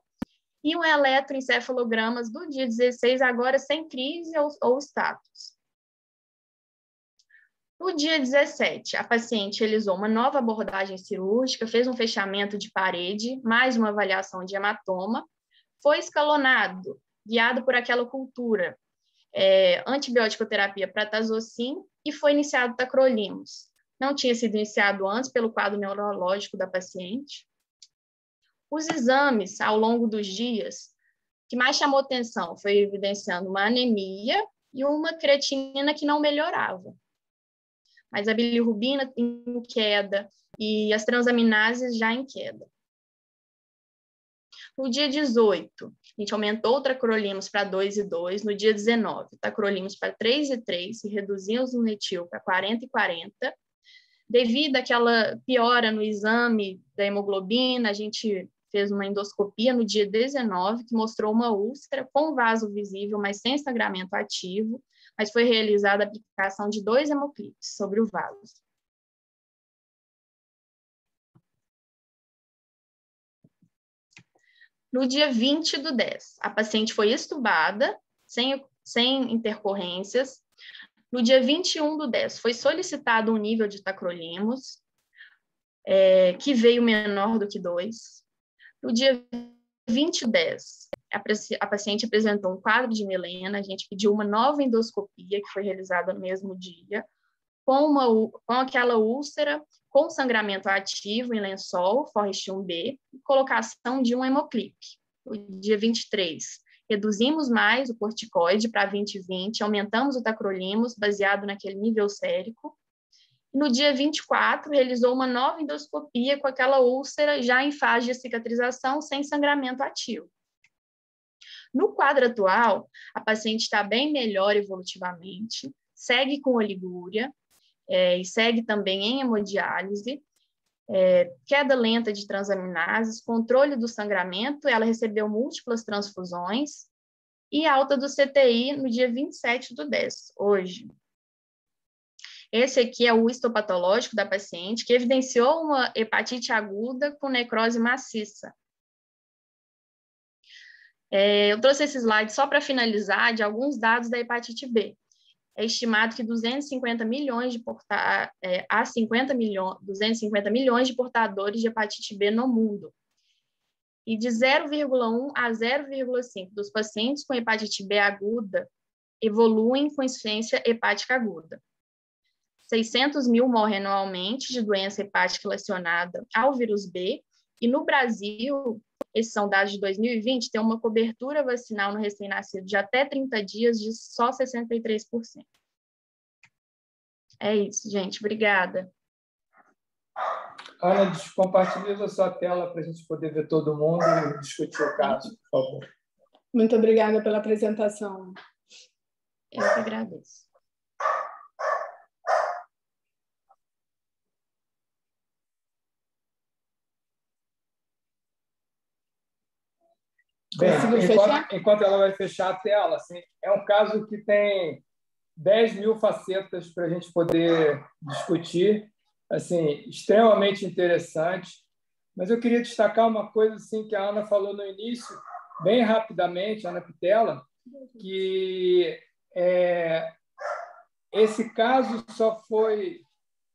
e um eletroencefalogramas do dia 16, agora sem crise ou status. No dia 17, a paciente realizou uma nova abordagem cirúrgica, fez um fechamento de parede, mais uma avaliação de hematoma, foi escalonado, guiado por aquela cultura, antibiótico-terapia pratazocin, e foi iniciado tacrolimus. Não tinha sido iniciado antes pelo quadro neurológico da paciente. Os exames, ao longo dos dias, que mais chamou atenção foi evidenciando uma anemia e uma creatinina que não melhorava. Mas a bilirrubina em queda e as transaminases já em queda. No dia 18, a gente aumentou o tacrolimus para 2,2. No dia 19, tacrolimus para 3,3 e reduzimos o metil para 40 e 40. Devido àquela piora no exame da hemoglobina, a gente fez uma endoscopia no dia 19, que mostrou uma úlcera com vaso visível, mas sem sangramento ativo, mas foi realizada a aplicação de 2 hemoclips sobre o vaso. No dia 20/10, a paciente foi estubada, sem intercorrências. No dia 21/10, foi solicitado um nível de tacrolimus, que veio menor do que 2. No dia 20/10, a paciente apresentou um quadro de melena, a gente pediu uma nova endoscopia, que foi realizada no mesmo dia, com aquela úlcera, com sangramento ativo em lençol, Forrest 1B, e colocação de um hemoclip. No dia 23, reduzimos mais o corticoide para 20/20, aumentamos o tacrolimus, baseado naquele nível sérico. No dia 24, realizou uma nova endoscopia com aquela úlcera já em fase de cicatrização, sem sangramento ativo. No quadro atual, a paciente está bem melhor evolutivamente, segue com oligúria, e segue também em hemodiálise, queda lenta de transaminases, controle do sangramento, ela recebeu múltiplas transfusões, e alta do CTI no dia 27/10, hoje. Esse aqui é o histopatológico da paciente, que evidenciou uma hepatite aguda com necrose maciça. Eu trouxe esse slide só para finalizar de alguns dados da hepatite B. É estimado que 250 milhões de portadores de hepatite B no mundo. E de 0,1 a 0,5 dos pacientes com hepatite B aguda evoluem com insuficiência hepática aguda. 600 mil morrem anualmente de doença hepática relacionada ao vírus B, e no Brasil, esses são dados de 2020, tem uma cobertura vacinal no recém-nascido de até 30 dias de só 63%. É isso, gente. Obrigada. Ana, compartilha a sua tela para a gente poder ver todo mundo e discutir o caso, por favor. Muito obrigada pela apresentação. Eu que agradeço. Bem, enquanto ela vai fechar a tela, assim, é um caso que tem 10 mil facetas para a gente poder discutir, assim, extremamente interessante. Mas eu queria destacar uma coisa assim, que a Ana falou no início, bem rapidamente, Ana Pitela, que esse caso só foi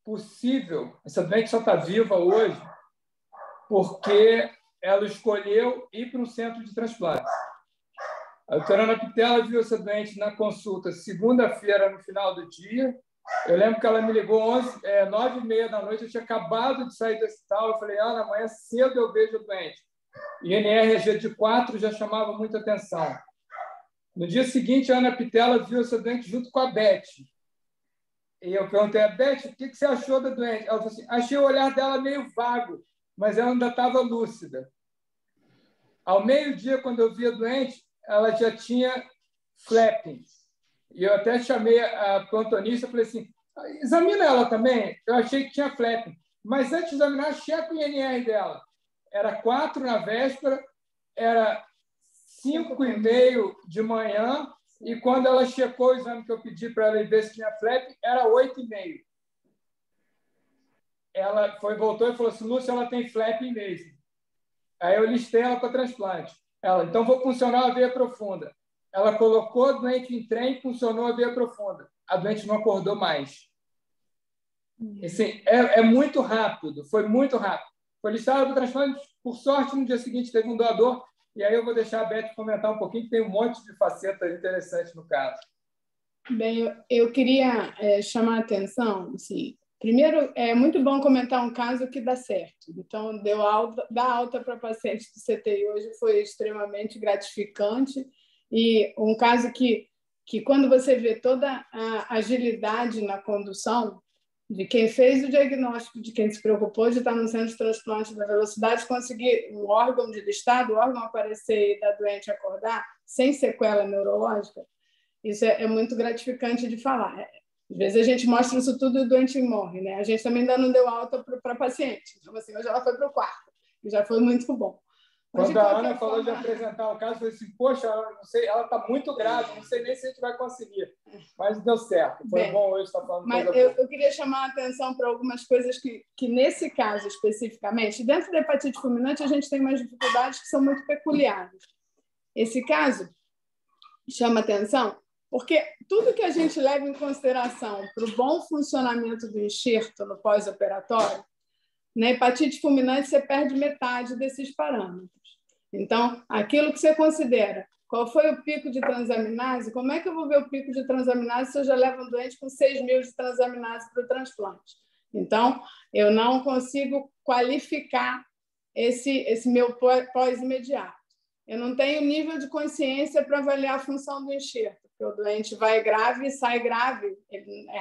possível, essa doente só está viva hoje, porque ela escolheu ir para um centro de transplante. A doutora Ana Pitela viu essa doente na consulta segunda-feira, no final do dia. Eu lembro que ela me ligou 9h30 da noite, eu tinha acabado de sair do hospital. Eu falei, Ana, amanhã cedo eu vejo a doente. INRG de 4 já chamava muita atenção. No dia seguinte, a Ana Pitela viu essa doente junto com a Beth. E eu perguntei a Beth, o que você achou da doente? Ela falou assim, achei o olhar dela meio vago, mas ela ainda estava lúcida. Ao meio-dia, quando eu vi a doente, ela já tinha flapping. E eu até chamei a plantonista e falei assim, examina ela também. Eu achei que tinha flapping. Mas antes de examinar, checa o INR dela. Era 4 na véspera, era 5h30 de manhã, e quando ela checou o exame que eu pedi para ela ver se tinha flapping, era 8h30. Ela voltou e falou assim, Lúcia, ela tem flapping mesmo. Aí eu listei ela para transplante. Ela, então vou funcionar a veia profunda. Ela colocou a doente em trem e funcionou a veia profunda. A doente não acordou mais. Assim, é muito rápido, foi muito rápido. Foi listada para transplante, por sorte, no dia seguinte teve um doador, e aí eu vou deixar a Beth comentar um pouquinho, que tem um monte de facetas interessantes no caso. Bem, eu queria chamar a atenção, assim, Primeiro, é muito bom comentar um caso que dá certo. Então, dar alta para paciente do CTI hoje foi extremamente gratificante e um caso que quando você vê toda a agilidade na condução de quem fez o diagnóstico, de quem se preocupou de estar no centro de transplante, da velocidade de conseguir o órgão de listado, o órgão aparecer e da doente acordar, sem sequela neurológica, isso é muito gratificante de falar. Às vezes a gente mostra isso tudo e o doente morre, né? A gente também ainda não deu alta para a paciente. Então, assim, hoje ela foi para o quarto, e já foi muito bom. Mas, quando a Ana falou de apresentar o caso, eu falei assim, poxa, não sei, ela está muito grave, não sei nem se a gente vai conseguir. Mas deu certo, foi bom hoje estar falando mas coisa eu queria chamar a atenção para algumas coisas que, nesse caso especificamente, dentro da hepatite fulminante, a gente tem umas dificuldades que são muito peculiares. Esse caso chama atenção porque tudo que a gente leva em consideração para o bom funcionamento do enxerto no pós-operatório, na hepatite fulminante você perde metade desses parâmetros. Então, aquilo que você considera, qual foi o pico de transaminase, como é que eu vou ver o pico de transaminase se eu já levo um doente com 6.000 de transaminase para o transplante? Então, eu não consigo qualificar esse meu pós-imediato. Eu não tenho nível de consciência para avaliar a função do enxerto, porque o doente vai grave e sai grave.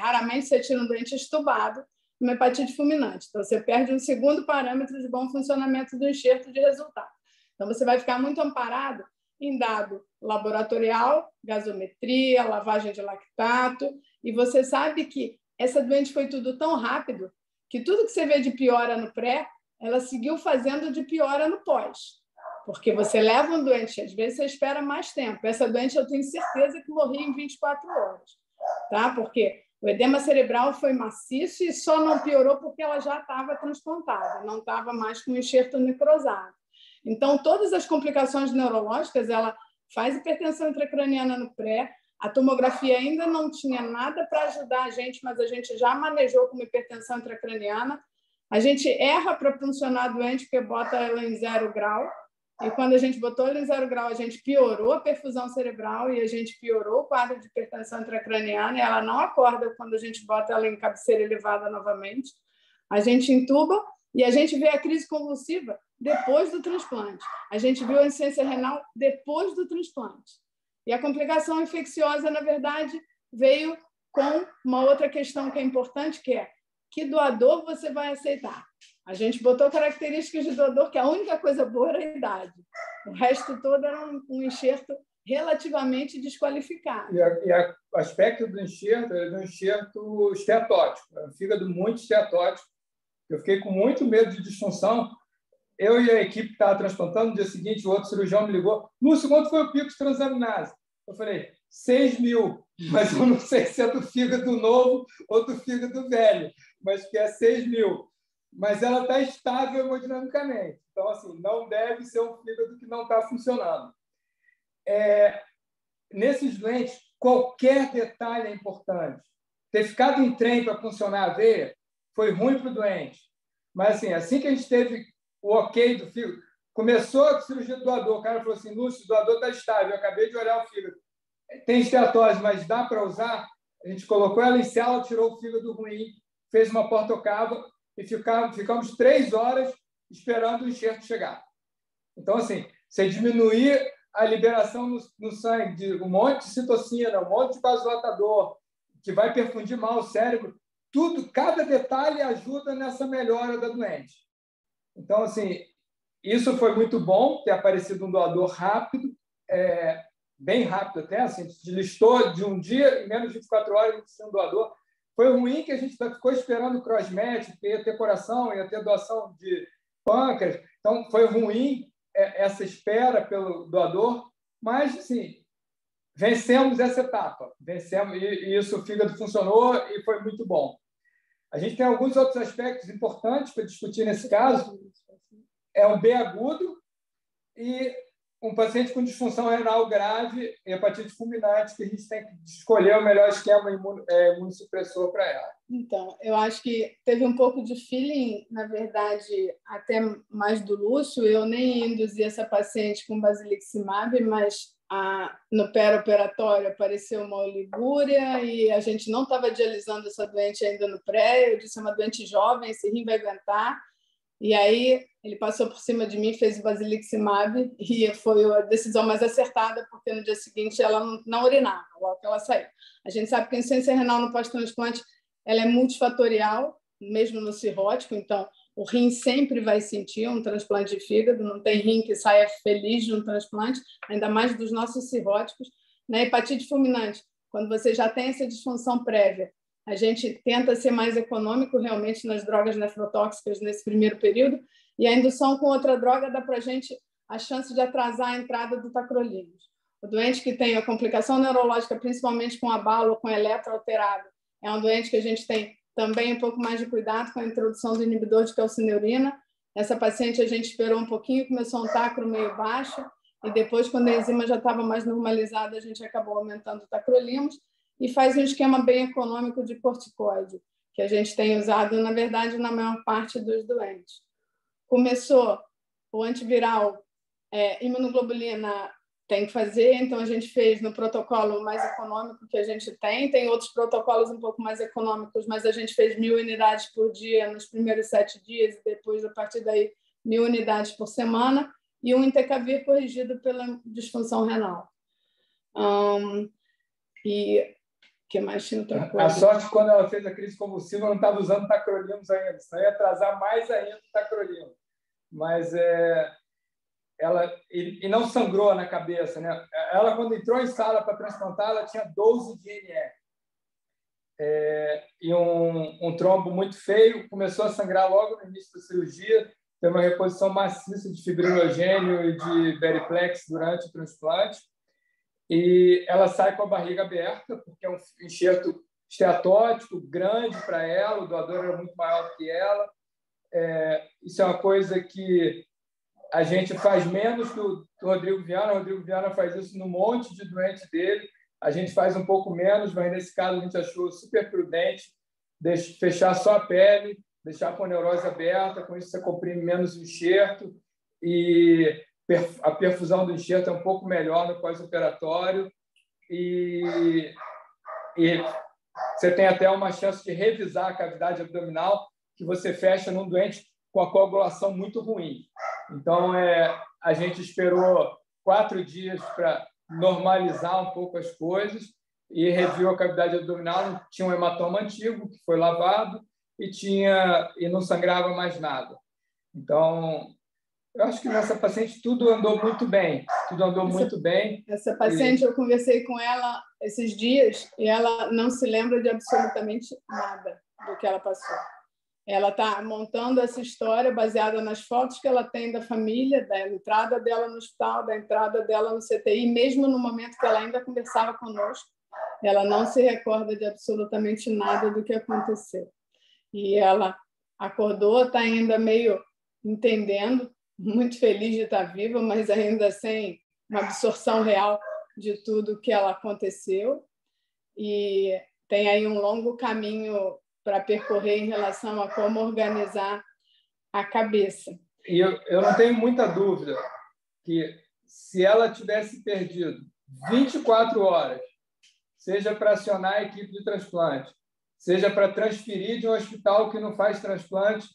Raramente você tira um doente estubado numa hepatite fulminante. Então, você perde um segundo parâmetro de bom funcionamento do enxerto de resultado. Então, você vai ficar muito amparado em dado laboratorial, gasometria, lavagem de lactato, e você sabe que essa doente foi tudo tão rápido que tudo que você vê de piora no pré, ela seguiu fazendo de piora no pós. Porque você leva um doente, às vezes você espera mais tempo. Essa doente eu tenho certeza que morria em 24 horas, tá? Porque o edema cerebral foi maciço e só não piorou porque ela já estava transplantada, não estava mais com enxerto necrosado. Então, todas as complicações neurológicas, ela faz hipertensão intracraniana no pré, a tomografia ainda não tinha nada para ajudar a gente, mas a gente já manejou como hipertensão intracraniana. A gente erra para funcionar a doente porque bota ela em 0 grau, e quando a gente botou ela em 0 grau, a gente piorou a perfusão cerebral e a gente piorou o quadro de hipertensão intracraniana, e ela não acorda quando a gente bota ela em cabeceira elevada novamente. A gente intuba e a gente vê a crise convulsiva depois do transplante. A gente viu a insuficiência renal depois do transplante. E a complicação infecciosa, na verdade, veio com uma outra questão que é importante, que é que doador você vai aceitar. A gente botou características de doador, que a única coisa boa era a idade. O resto todo era um enxerto relativamente desqualificado. E o aspecto do enxerto é um enxerto esteatótico, é um fígado muito esteatótico. Eu fiquei com muito medo de disfunção. Eu e a equipe que estava transplantando, no dia seguinte, o outro cirurgião me ligou. Lúcio, quanto foi o pico de transaminase? Eu falei, 6.000, mas eu não sei se é do fígado novo ou do fígado velho, mas que é 6.000. Mas ela está estável hemodinamicamente. Então, assim, não deve ser um fígado que não está funcionando. Nesses doentes, qualquer detalhe é importante. Ter ficado em trem para funcionar a veia foi ruim para o doente. Mas, assim que a gente teve o ok do fígado, começou a cirurgia do doador, o cara falou assim, Lúcio, o doador está estável, eu acabei de olhar o fígado. Tem esteatose, mas dá para usar? A gente colocou ela em cela, tirou o fígado ruim, fez uma portocava e ficamos 3 horas esperando o enxerto chegar. Então, assim, você diminuir a liberação no sangue de um monte de citocina, um monte de vasodilatador, que vai perfundir mal o cérebro, tudo, cada detalhe ajuda nessa melhora da doente. Então, assim, isso foi muito bom, ter aparecido um doador rápido, bem rápido até, assim, listou de um dia, em menos de 24 horas, a gente tinha um doador. Foi ruim que a gente ficou esperando o crossmatch, porque ia ter coração, ia ter doação de pâncreas. Então, foi ruim essa espera pelo doador, mas, assim, vencemos essa etapa. Vencemos, e isso, o fígado funcionou e foi muito bom. A gente tem alguns outros aspectos importantes para discutir nesse caso. É um B agudo e um paciente com disfunção renal grave, hepatite fulminante, que a gente tem que escolher o melhor esquema imunossupressor para ela. Então, eu acho que teve um pouco de feeling, na verdade, até mais do Lúcio. Eu nem induzi essa paciente com basiliximab, mas no pré-operatório apareceu uma oligúria e a gente não estava dialisando essa doente ainda no pré. Eu disse, é uma doente jovem, esse rim vai aguentar. E aí ele passou por cima de mim, fez o basiliximab e foi a decisão mais acertada, porque no dia seguinte ela não urinava, logo que ela saiu. A gente sabe que a insuficiência renal no pós-transplante ela é multifatorial, mesmo no cirrótico, então o rim sempre vai sentir um transplante de fígado, não tem rim que saia feliz de um transplante, ainda mais dos nossos cirróticos. Na hepatite fulminante, quando você já tem essa disfunção prévia, a gente tenta ser mais econômico realmente nas drogas nefrotóxicas nesse primeiro período, e a indução com outra droga dá para a gente a chance de atrasar a entrada do tacrolimus. O doente que tem a complicação neurológica, principalmente com abalo ou com eletro alterado, é um doente que a gente tem também um pouco mais de cuidado com a introdução do inibidor de calcineurina. Essa paciente a gente esperou um pouquinho, começou um tacro meio baixo, e depois, quando a enzima já estava mais normalizada, a gente acabou aumentando o tacrolimus e faz um esquema bem econômico de corticoide, que a gente tem usado, na verdade, na maior parte dos doentes. Começou o antiviral, imunoglobulina tem que fazer, então a gente fez no protocolo mais econômico que a gente tem outros protocolos um pouco mais econômicos, mas a gente fez 1.000 unidades por dia nos primeiros 7 dias e depois, a partir daí, 1.000 unidades por semana e um entecavir corrigido pela disfunção renal. E que mais tinha outra coisa? A sorte, quando ela fez a crise convulsiva, não estava usando tacrolimus ainda, senão ia atrasar mais ainda o tacrolimus. Mas ela e não sangrou na cabeça, né? Ela, quando entrou em sala para transplantar, ela tinha 12 de NE. E um trombo muito feio, começou a sangrar logo no início da cirurgia, teve uma reposição maciça de fibrinogênio e de beriplex durante o transplante, e ela sai com a barriga aberta, porque é um enxerto esteatótico grande para ela, o doador era muito maior do que ela. Isso é uma coisa que a gente faz menos que o Rodrigo Viana. O Rodrigo Viana faz isso num monte de doentes dele. A gente faz um pouco menos, mas nesse caso a gente achou super prudente fechar só a pele, deixar com a neurose aberta, com isso você comprime menos o enxerto e a perfusão do enxerto é um pouco melhor no pós-operatório e você tem até uma chance de revisar a cavidade abdominal que você fecha num doente com a coagulação muito ruim. Então, a gente esperou 4 dias para normalizar um pouco as coisas e reviu a cavidade abdominal. Tinha um hematoma antigo que foi lavado e não sangrava mais nada. Então, eu acho que nessa paciente tudo andou muito bem. Essa paciente, eu conversei com ela esses dias e ela não se lembra de absolutamente nada do que ela passou. Ela está montando essa história baseada nas fotos que ela tem da família, da entrada dela no hospital, da entrada dela no CTI, mesmo no momento que ela ainda conversava conosco, ela não se recorda de absolutamente nada do que aconteceu. E ela acordou, está ainda meio entendendo, muito feliz de estar viva, mas ainda sem uma absorção real de tudo que ela aconteceu. E tem aí um longo caminho para percorrer em relação a como organizar a cabeça. E eu não tenho muita dúvida que, se ela tivesse perdido 24 horas, seja para acionar a equipe de transplante, seja para transferir de um hospital que não faz transplante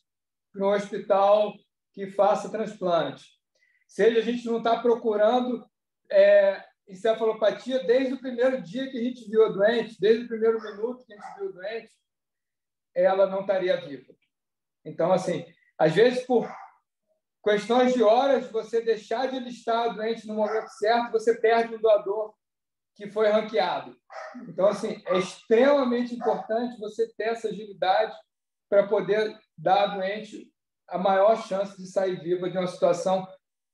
para um hospital que faça transplante, seja a gente não está procurando encefalopatia desde o primeiro dia que a gente viu a doente, desde o primeiro minuto que a gente viu a doente, ela não estaria viva. Então, assim, às vezes, por questões de horas, você deixar de listar a doente no momento certo, você perde um doador que foi ranqueado. Então, assim, é extremamente importante você ter essa agilidade para poder dar à doente a maior chance de sair viva de uma situação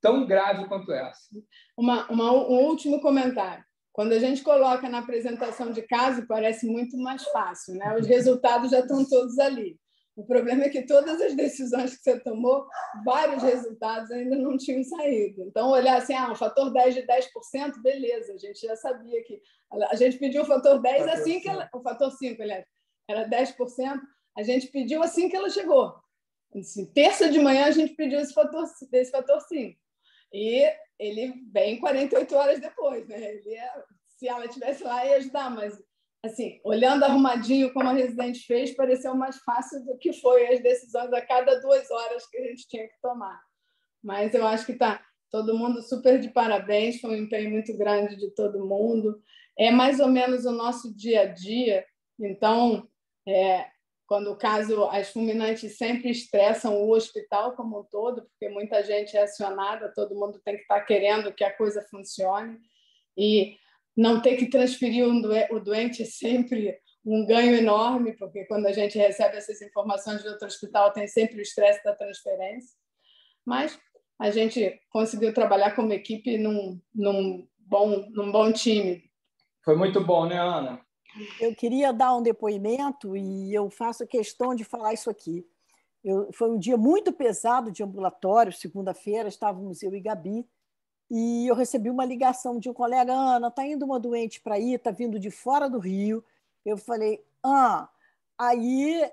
tão grave quanto essa. Um último comentário. Quando a gente coloca na apresentação de caso, parece muito mais fácil, né? Os resultados já estão todos ali. O problema é que todas as decisões que você tomou, vários resultados ainda não tinham saído. Então, olhar assim, um fator 10 de 10%, beleza, a gente já sabia que... A gente pediu o fator 10 assim que ela... O fator 5, aliás, era 10%, a gente pediu assim que ela chegou. Assim, terça de manhã, a gente pediu esse fator 5. E ele vem 48 horas depois, né? Se ela estivesse lá, ia ajudar, mas, assim, olhando arrumadinho como a residente fez, pareceu mais fácil do que foi as decisões a cada 2 horas que a gente tinha que tomar. Mas eu acho que está todo mundo super de parabéns, foi um empenho muito grande de todo mundo. É mais ou menos o nosso dia a dia, então, quando o caso, as fulminantes sempre estressam o hospital como um todo, porque muita gente é acionada, todo mundo tem que estar querendo que a coisa funcione, e não ter que transferir o doente é sempre um ganho enorme, porque quando a gente recebe essas informações de outro hospital, tem sempre o estresse da transferência. Mas a gente conseguiu trabalhar como equipe num bom time. Foi muito bom, né, Ana? Eu queria dar um depoimento e eu faço questão de falar isso aqui. Foi um dia muito pesado de ambulatório, segunda-feira, estávamos eu e Gabi, e eu recebi uma ligação de um colega: Ana, está indo uma doente para aí, está vindo de fora do Rio. Eu falei: aí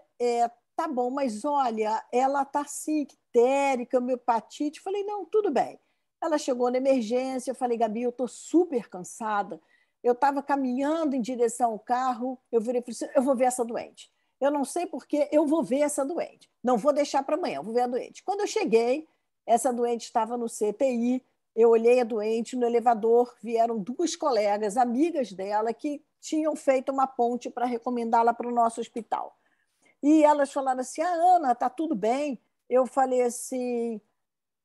tá bom, mas olha, ela está assim, ictérica, homeopatite. Eu falei: não, tudo bem. Ela chegou na emergência, eu falei: Gabi, eu estou super cansada. Eu estava caminhando em direção ao carro, eu virei e falei assim: eu vou ver essa doente. Eu não sei porquê, eu vou ver essa doente. Não vou deixar para amanhã, eu vou ver a doente. Quando eu cheguei, essa doente estava no CTI. Eu olhei a doente no elevador, vieram 2 colegas, amigas dela, que tinham feito uma ponte para recomendá-la para o nosso hospital. E elas falaram assim: Ana, está tudo bem? Eu falei assim: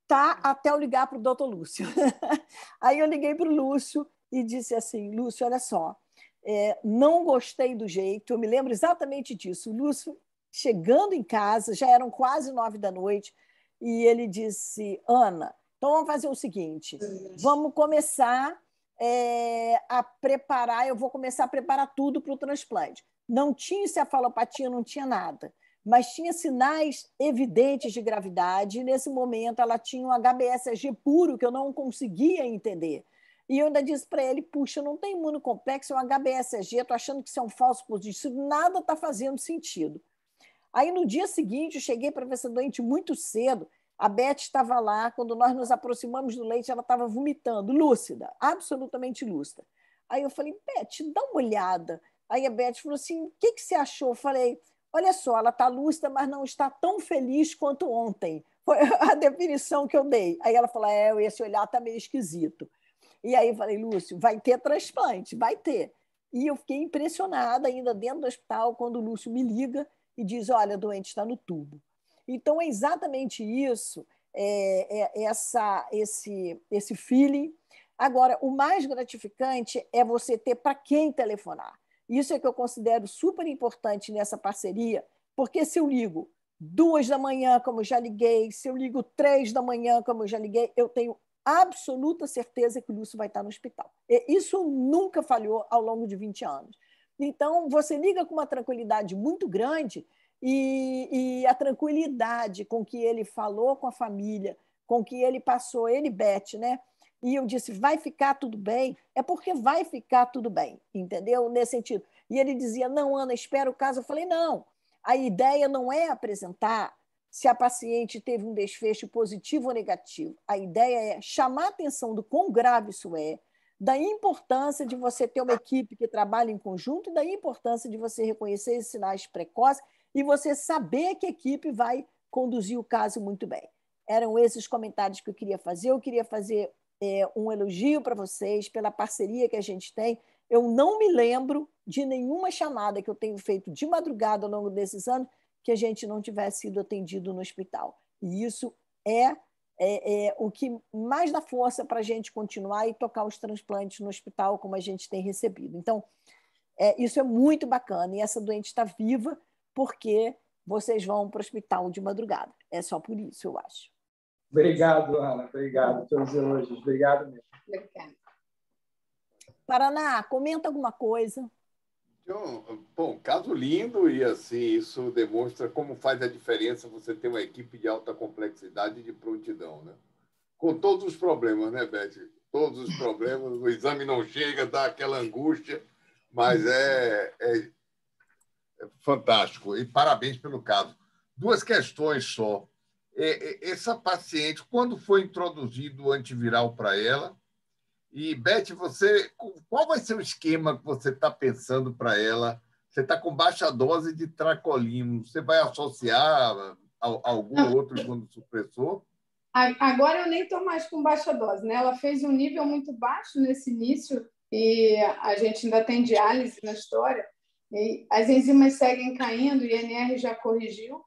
tá, até eu ligar para o doutor Lúcio. Aí eu liguei para o Lúcio e disse assim: Lúcio, olha só, não gostei do jeito, eu me lembro exatamente disso. O Lúcio, chegando em casa, já eram quase 9 da noite, e ele disse: Ana, então vamos fazer o seguinte, vamos começar a preparar, eu vou começar a preparar tudo para o transplante. Não tinha encefalopatia, não tinha nada, mas tinha sinais evidentes de gravidade, e nesse momento ela tinha um HBsAg puro que eu não conseguia entender. E eu ainda disse para ele: puxa, não tem imunocomplexo, é um HBsAg, estou achando que isso é um falso positivo, nada está fazendo sentido. Aí, no dia seguinte, eu cheguei para ver essa doente muito cedo, a Beth estava lá, quando nós nos aproximamos do leite, ela estava vomitando, lúcida, absolutamente lúcida. Aí eu falei: Beth, dá uma olhada. Aí a Beth falou assim: o que você achou? Eu falei: olha só, ela está lúcida, mas não está tão feliz quanto ontem. Foi a definição que eu dei. Aí ela falou: esse olhar está meio esquisito. E aí eu falei: Lúcio, vai ter transplante, vai ter. E eu fiquei impressionada ainda dentro do hospital quando o Lúcio me liga e diz: olha, a doente está no tubo. Então é exatamente isso, esse feeling. Agora, o mais gratificante é você ter para quem telefonar. Isso é que eu considero super importante nessa parceria, porque se eu ligo 2 da manhã, como eu já liguei, se eu ligo 3 da manhã, como eu já liguei, eu tenho absoluta certeza que o Lúcio vai estar no hospital. Isso nunca falhou ao longo de 20 anos. Então, você liga com uma tranquilidade muito grande e a tranquilidade com que ele falou com a família, com que ele passou, ele, Beth, né? E eu disse: vai ficar tudo bem, é porque vai ficar tudo bem, entendeu? Nesse sentido. E ele dizia: não, Ana, espera o caso. Eu falei: não, a ideia não é apresentar se a paciente teve um desfecho positivo ou negativo. A ideia é chamar a atenção do quão grave isso é, da importância de você ter uma equipe que trabalha em conjunto e da importância de você reconhecer esses sinais precoces e você saber que a equipe vai conduzir o caso muito bem. Eram esses comentários que eu queria fazer. Eu queria fazer um elogio para vocês pela parceria que a gente tem. Eu não me lembro de nenhuma chamada que eu tenho feito de madrugada ao longo desses anos que a gente não tivesse sido atendido no hospital. E isso é o que mais dá força para a gente continuar e tocar os transplantes no hospital como a gente tem recebido. Então, isso é muito bacana. E essa doente está viva porque vocês vão para o hospital de madrugada. É só por isso, eu acho. Obrigado, Ana. Obrigado pelos elogios. Obrigado mesmo. Obrigada. Paraná, comenta alguma coisa. Então, bom, caso lindo, e assim, isso demonstra como faz a diferença você ter uma equipe de alta complexidade e de prontidão, né? Com todos os problemas, né, Beth? Todos os problemas, o exame não chega, dá aquela angústia, mas é fantástico. E parabéns pelo caso. 2 questões só. essa paciente, quando foi introduzido o antiviral para ela? E, Beth, qual vai ser o esquema que você está pensando para ela? Você está com baixa dose de tracolino. Você vai associar a algum outro imunossupressor? Agora eu nem estou mais com baixa dose, né? Ela fez um nível muito baixo nesse início e a gente ainda tem diálise na história. E as enzimas seguem caindo, o INR já corrigiu.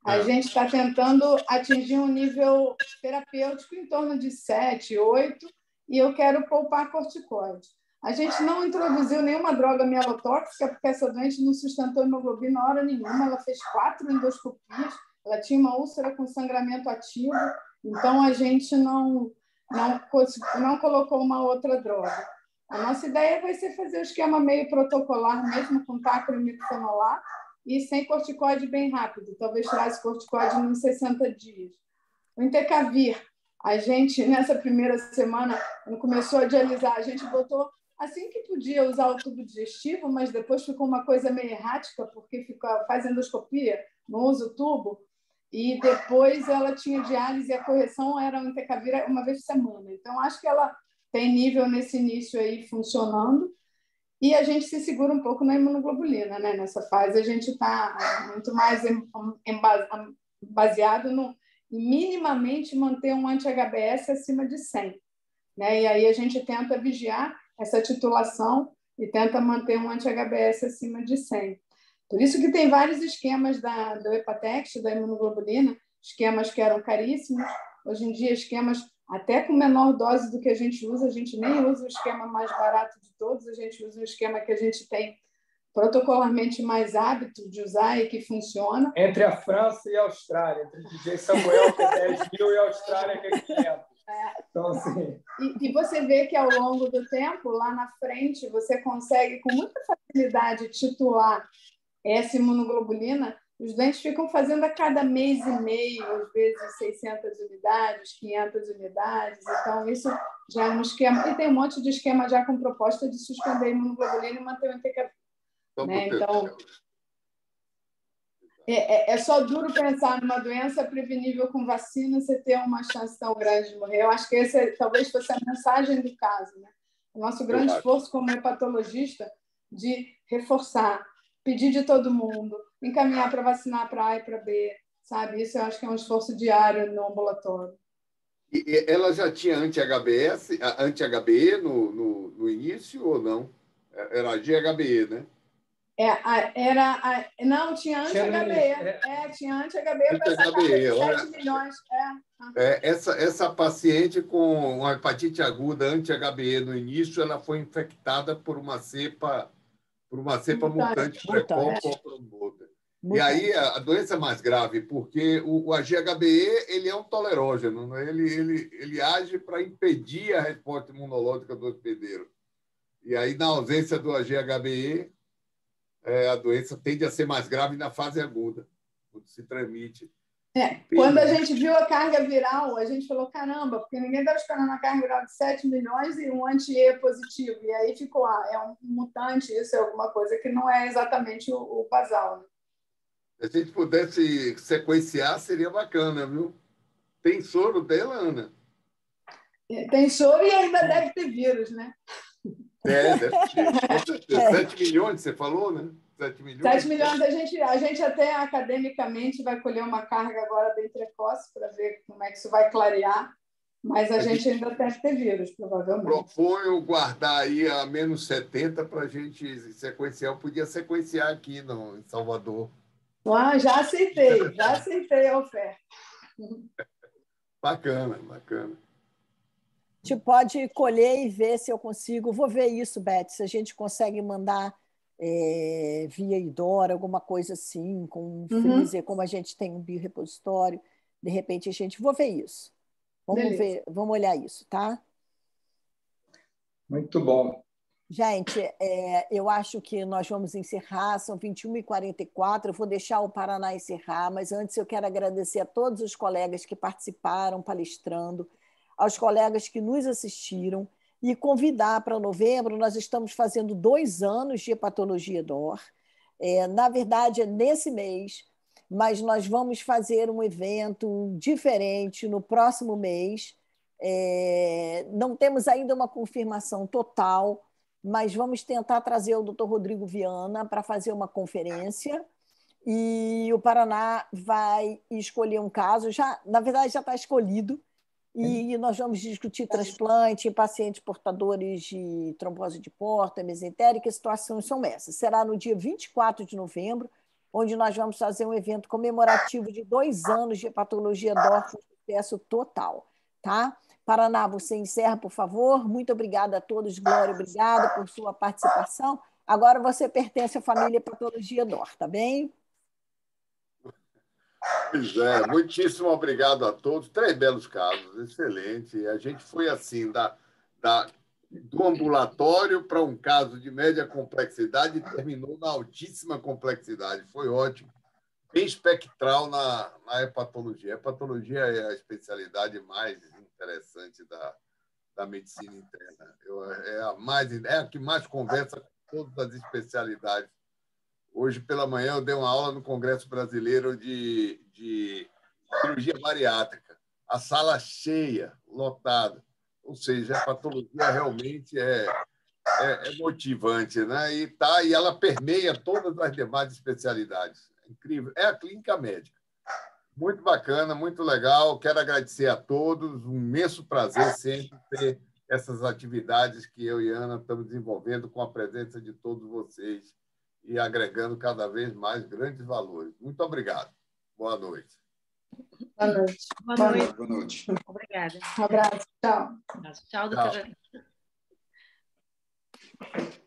A gente está tentando atingir um nível terapêutico em torno de 7, 8, e eu quero poupar corticoide. A gente não introduziu nenhuma droga mielotóxica, porque essa doente não sustentou hemoglobina hora nenhuma. Ela fez 4 endoscopias, ela tinha uma úlcera com sangramento ativo, então a gente não colocou uma outra droga. A nossa ideia vai ser fazer o esquema meio protocolar mesmo, com tacrolimus e sem corticoide bem rápido, talvez tirar esse corticoide nos 60 dias. O Entecavir, a gente, nessa primeira semana, quando começou a dialisar, a gente botou assim que podia usar o tubo digestivo, mas depois ficou uma coisa meio errática, porque faz endoscopia, não usa o tubo, e depois ela tinha diálise e a correção era o Entecavir uma vez por semana. Então, acho que ela tem nível nesse início aí funcionando. E a gente se segura um pouco na imunoglobulina, né? Nessa fase, a gente está muito mais baseado em minimamente manter um anti-HBS acima de 100. Né? E aí a gente tenta vigiar essa titulação e tenta manter um anti-HBS acima de 100. Por isso que tem vários esquemas do Hepatex, da imunoglobulina, esquemas que eram caríssimos. Hoje em dia, esquemas até com menor dose do que a gente nem usa o esquema mais barato de todos, a gente usa um esquema que a gente tem protocolarmente mais hábito de usar e que funciona. Entre a França e a Austrália, entre o DJ Samuel, que é 10 mil, e a Austrália, que é 500. Então, assim... e você vê que, ao longo do tempo, lá na frente, você consegue, com muita facilidade, titular essa imunoglobulina. Os doentes ficam fazendo a cada mês e meio, às vezes 600 unidades, 500 unidades. Então, isso já é um esquema. E tem um monte de esquema já com proposta de suspender a imunoglobulina e manter o Entecavir. Né? Então, é só duro pensar numa doença prevenível com vacina, você ter uma chance tão grande de morrer. Eu acho que essa talvez fosse a mensagem do caso. Né? O nosso grande esforço como hepatologista de reforçar, pedir de todo mundo, encaminhar para vacinar para A e para B, sabe? Isso eu acho que é um esforço diário no ambulatório. E ela já tinha anti-HBE no início ou não? Era GHBE, né? Não, tinha anti-HBE. Tinha anti-HBE para 7 milhões. Essa paciente com uma hepatite aguda anti-HBE no início, ela foi infectada por uma cepa mutante precoce ou promotor. E aí a doença é mais grave, porque o AGHBE ele é um tolerógeno, né? Ele age para impedir a resposta imunológica do hospedeiro. E aí, na ausência do AGHBE, a doença tende a ser mais grave na fase aguda, quando se transmite. Quando a gente viu a carga viral, a gente falou, caramba, porque ninguém estava esperando a carga viral de 7 milhões e um anti-E positivo. E aí ficou, é um mutante, isso é alguma coisa que não é exatamente o basal. Né? Se a gente pudesse sequenciar, seria bacana, viu? Tem soro dela, Ana? Tem soro e ainda deve ter vírus, né? Deve ter. 7 milhões, você falou, né? 7 milhões. 7 milhões, a gente até academicamente vai colher uma carga agora bem precoce para ver como é que isso vai clarear, mas a gente ainda deve ter vírus, provavelmente. Proponho guardar aí a menos 70 para a gente sequenciar. Eu podia sequenciar aqui em Salvador. Já aceitei a oferta. Bacana. A gente pode colher e ver se eu consigo. Vou ver isso, Beth, se a gente consegue mandar via Idora, alguma coisa assim, com um freezer, como a gente tem um biorepositório. De repente, vou ver isso. Vamos olhar isso, tá? Muito bom. Gente, eu acho que nós vamos encerrar, são 21h44, eu vou deixar o Paraná encerrar, mas antes eu quero agradecer a todos os colegas que participaram, palestrando, aos colegas que nos assistiram e convidar para novembro, nós estamos fazendo 2 anos de hepatologia DOR. Na verdade, é nesse mês, mas nós vamos fazer um evento diferente no próximo mês. Não temos ainda uma confirmação total, mas vamos tentar trazer o Dr. Rodrigo Viana para fazer uma conferência, e o Paraná vai escolher um caso, na verdade já está escolhido, e nós vamos discutir transplante em pacientes portadores de trombose de porta, mesentério, que situações são essas. Será no dia 24 de novembro, onde nós vamos fazer um evento comemorativo de 2 anos de hepatologia DOR com sucesso total. Tá? Paraná, você encerra, por favor. Muito obrigada a todos. Glória, obrigada por sua participação. Agora você pertence à família Hepatologia DOR, tá bem? Pois é, muitíssimo obrigado a todos. 3 belos casos, excelente. A gente foi assim, do ambulatório para um caso de média complexidade e terminou na altíssima complexidade. Foi ótimo. Bem espectral na hepatologia. A hepatologia é a especialidade mais interessante da medicina interna. É a que mais conversa com todas as especialidades. Hoje, pela manhã, eu dei uma aula no Congresso Brasileiro de Cirurgia Bariátrica. A sala cheia, lotada. Ou seja, a patologia realmente é motivante, né? E ela permeia todas as demais especialidades. É incrível. É a clínica médica. Muito bacana, muito legal. Quero agradecer a todos. Um imenso prazer sempre ter essas atividades que eu e Ana estamos desenvolvendo com a presença de todos vocês e agregando cada vez mais grandes valores. Muito obrigado. Boa noite. Boa noite. Boa noite. Boa noite. Obrigada. Um abraço. Tchau. Tchau, doutora. Tchau.